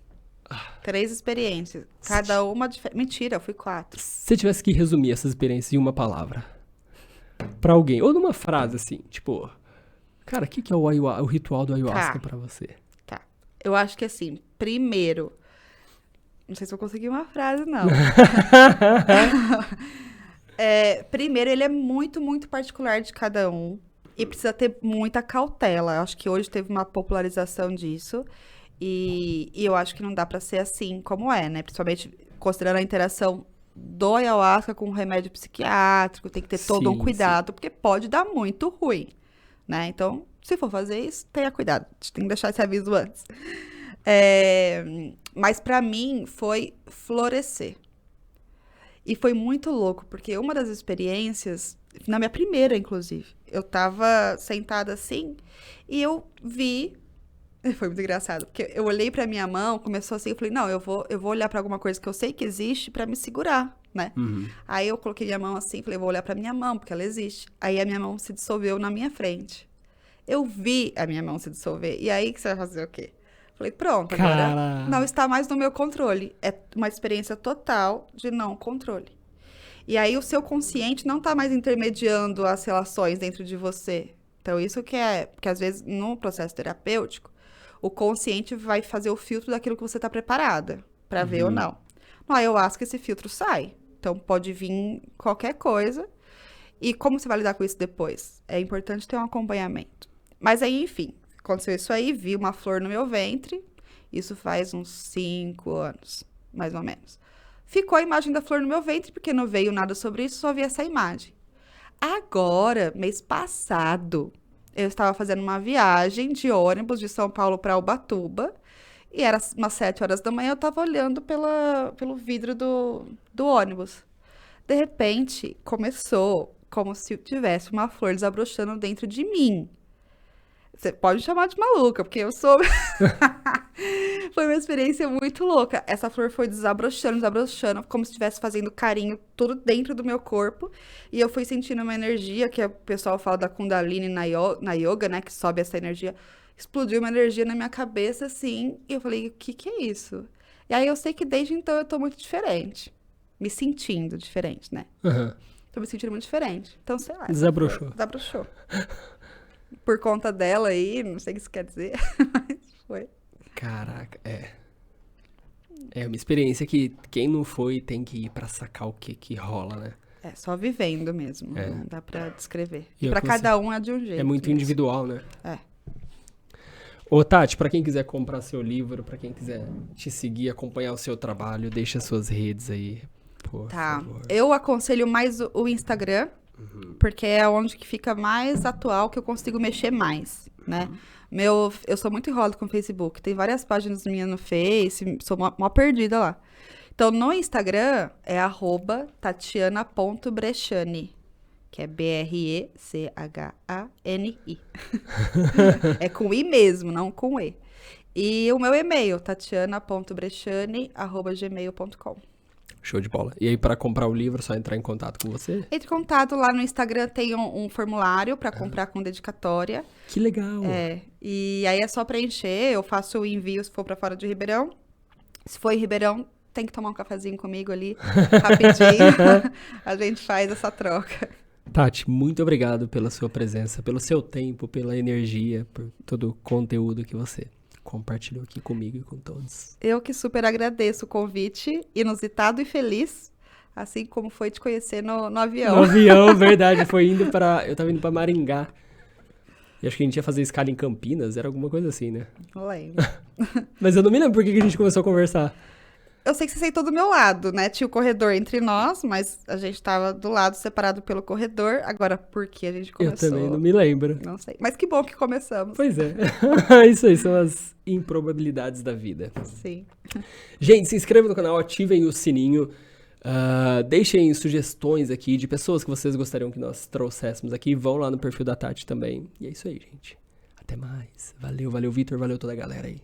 3 experiências. Cada uma diferente. Mentira, eu fui 4. Se você tivesse que resumir essas experiências em uma palavra, pra alguém, ou numa frase assim, tipo, cara, o que é o ritual do ayahuasca Tá. pra você? Tá. Eu acho que assim, primeiro. Não sei se eu consegui uma frase, não. Primeiro, ele é muito, muito particular de cada um. E precisa ter muita cautela. Eu acho que hoje teve uma popularização disso. E eu acho que não dá pra ser assim como é, né? Principalmente considerando a interação do ayahuasca com o remédio psiquiátrico. Tem que ter todo um Sim, cuidado, porque pode dar muito ruim, né? Então, se for fazer isso, tenha cuidado. A gente tem que deixar esse aviso antes. Mas pra mim foi florescer. E foi muito louco, porque uma das experiências, na minha primeira, inclusive, eu tava sentada assim e eu vi. Foi muito engraçado, porque eu olhei pra minha mão, começou assim, eu falei, não, eu vou olhar pra alguma coisa que eu sei que existe pra me segurar, né? Uhum. Aí eu coloquei minha mão assim, falei, vou olhar pra minha mão, porque ela existe. Aí a minha mão se dissolveu na minha frente. Eu vi a minha mão se dissolver. E aí que você vai fazer o quê? Falei, pronto, agora Cara. não está mais no meu controle. É uma experiência total de não controle. E aí o seu consciente não está mais intermediando as relações dentro de você. Então, isso que é... Porque, às vezes, no processo terapêutico, o consciente vai fazer o filtro daquilo que você está preparada para ver ou não. No ayahuasca, esse filtro sai. Então, pode vir qualquer coisa. E como você vai lidar com isso depois? É importante ter um acompanhamento. Mas aí, enfim, aconteceu isso aí, vi uma flor no meu ventre. Isso faz uns 5 anos, mais ou menos. Ficou a imagem da flor no meu ventre, porque não veio nada sobre isso, só vi essa imagem. Agora, mês passado, eu estava fazendo uma viagem de ônibus de São Paulo para Ubatuba. E era umas 7 horas da manhã, eu estava olhando pelo vidro do ônibus. De repente, começou como se tivesse uma flor desabrochando dentro de mim. Você pode me chamar de maluca, porque eu sou... Foi uma experiência muito louca. Essa flor foi desabrochando, como se estivesse fazendo carinho tudo dentro do meu corpo. E eu fui sentindo uma energia, que o pessoal fala da Kundalini na yoga, né? Que sobe essa energia. Explodiu uma energia na minha cabeça, assim. E eu falei, o que é isso? E aí eu sei que desde então eu tô muito diferente. Me sentindo diferente, né? Uhum. Tô me sentindo muito diferente. Então, sei lá. Desabrochou. Desabrochou. Por conta dela aí, não sei o que isso quer dizer, mas foi. Caraca, É uma experiência que quem não foi tem que ir pra sacar o que rola, né? É, só vivendo mesmo, não dá pra descrever. E E pra cada um é de um jeito. É muito mesmo. individual, né? É. Ô, Tati, pra quem quiser comprar seu livro, pra quem quiser te seguir, acompanhar o seu trabalho, deixa suas redes aí, por favor. Eu aconselho mais o Instagram, porque é onde que fica mais atual, que eu consigo mexer mais, né? Eu sou muito enrolada com o Facebook. Tem várias páginas minhas no Face, sou mó perdida lá. Então, no Instagram, é @tatiana.brechani, que é Brechani. É com I mesmo, não com E. E o meu e-mail, tatiana.brechani@gmail.com. Show de bola. E aí, pra comprar o livro, é só entrar em contato com você? Entre em contato lá no Instagram, tem um formulário para comprar com dedicatória. Que legal. E aí é só preencher, eu faço o envio se for para fora de Ribeirão. Se for em Ribeirão, tem que tomar um cafezinho comigo ali, rapidinho. A gente faz essa troca. Tati, muito obrigado pela sua presença, pelo seu tempo, pela energia, por todo o conteúdo que você compartilhou aqui comigo e com todos. Eu que super agradeço o convite, inusitado e feliz, assim como foi te conhecer no avião. No avião, verdade, eu tava indo pra Maringá. E acho que a gente ia fazer escala em Campinas, era alguma coisa assim, né? Não lembro. Mas eu não me lembro por que a gente começou a conversar. Eu sei que você sentou do meu lado, né? Tinha o corredor entre nós, mas a gente tava do lado, separado pelo corredor. Agora, por que a gente começou? Eu também não me lembro. Não sei. Mas que bom que começamos. Pois é. Isso aí são as improbabilidades da vida. Sim. Gente, se inscrevam no canal, ativem o sininho. Deixem sugestões aqui de pessoas que vocês gostariam que nós trouxéssemos aqui. Vão lá no perfil da Tati também. E é isso aí, gente. Até mais. Valeu, Vitor. Valeu toda a galera aí.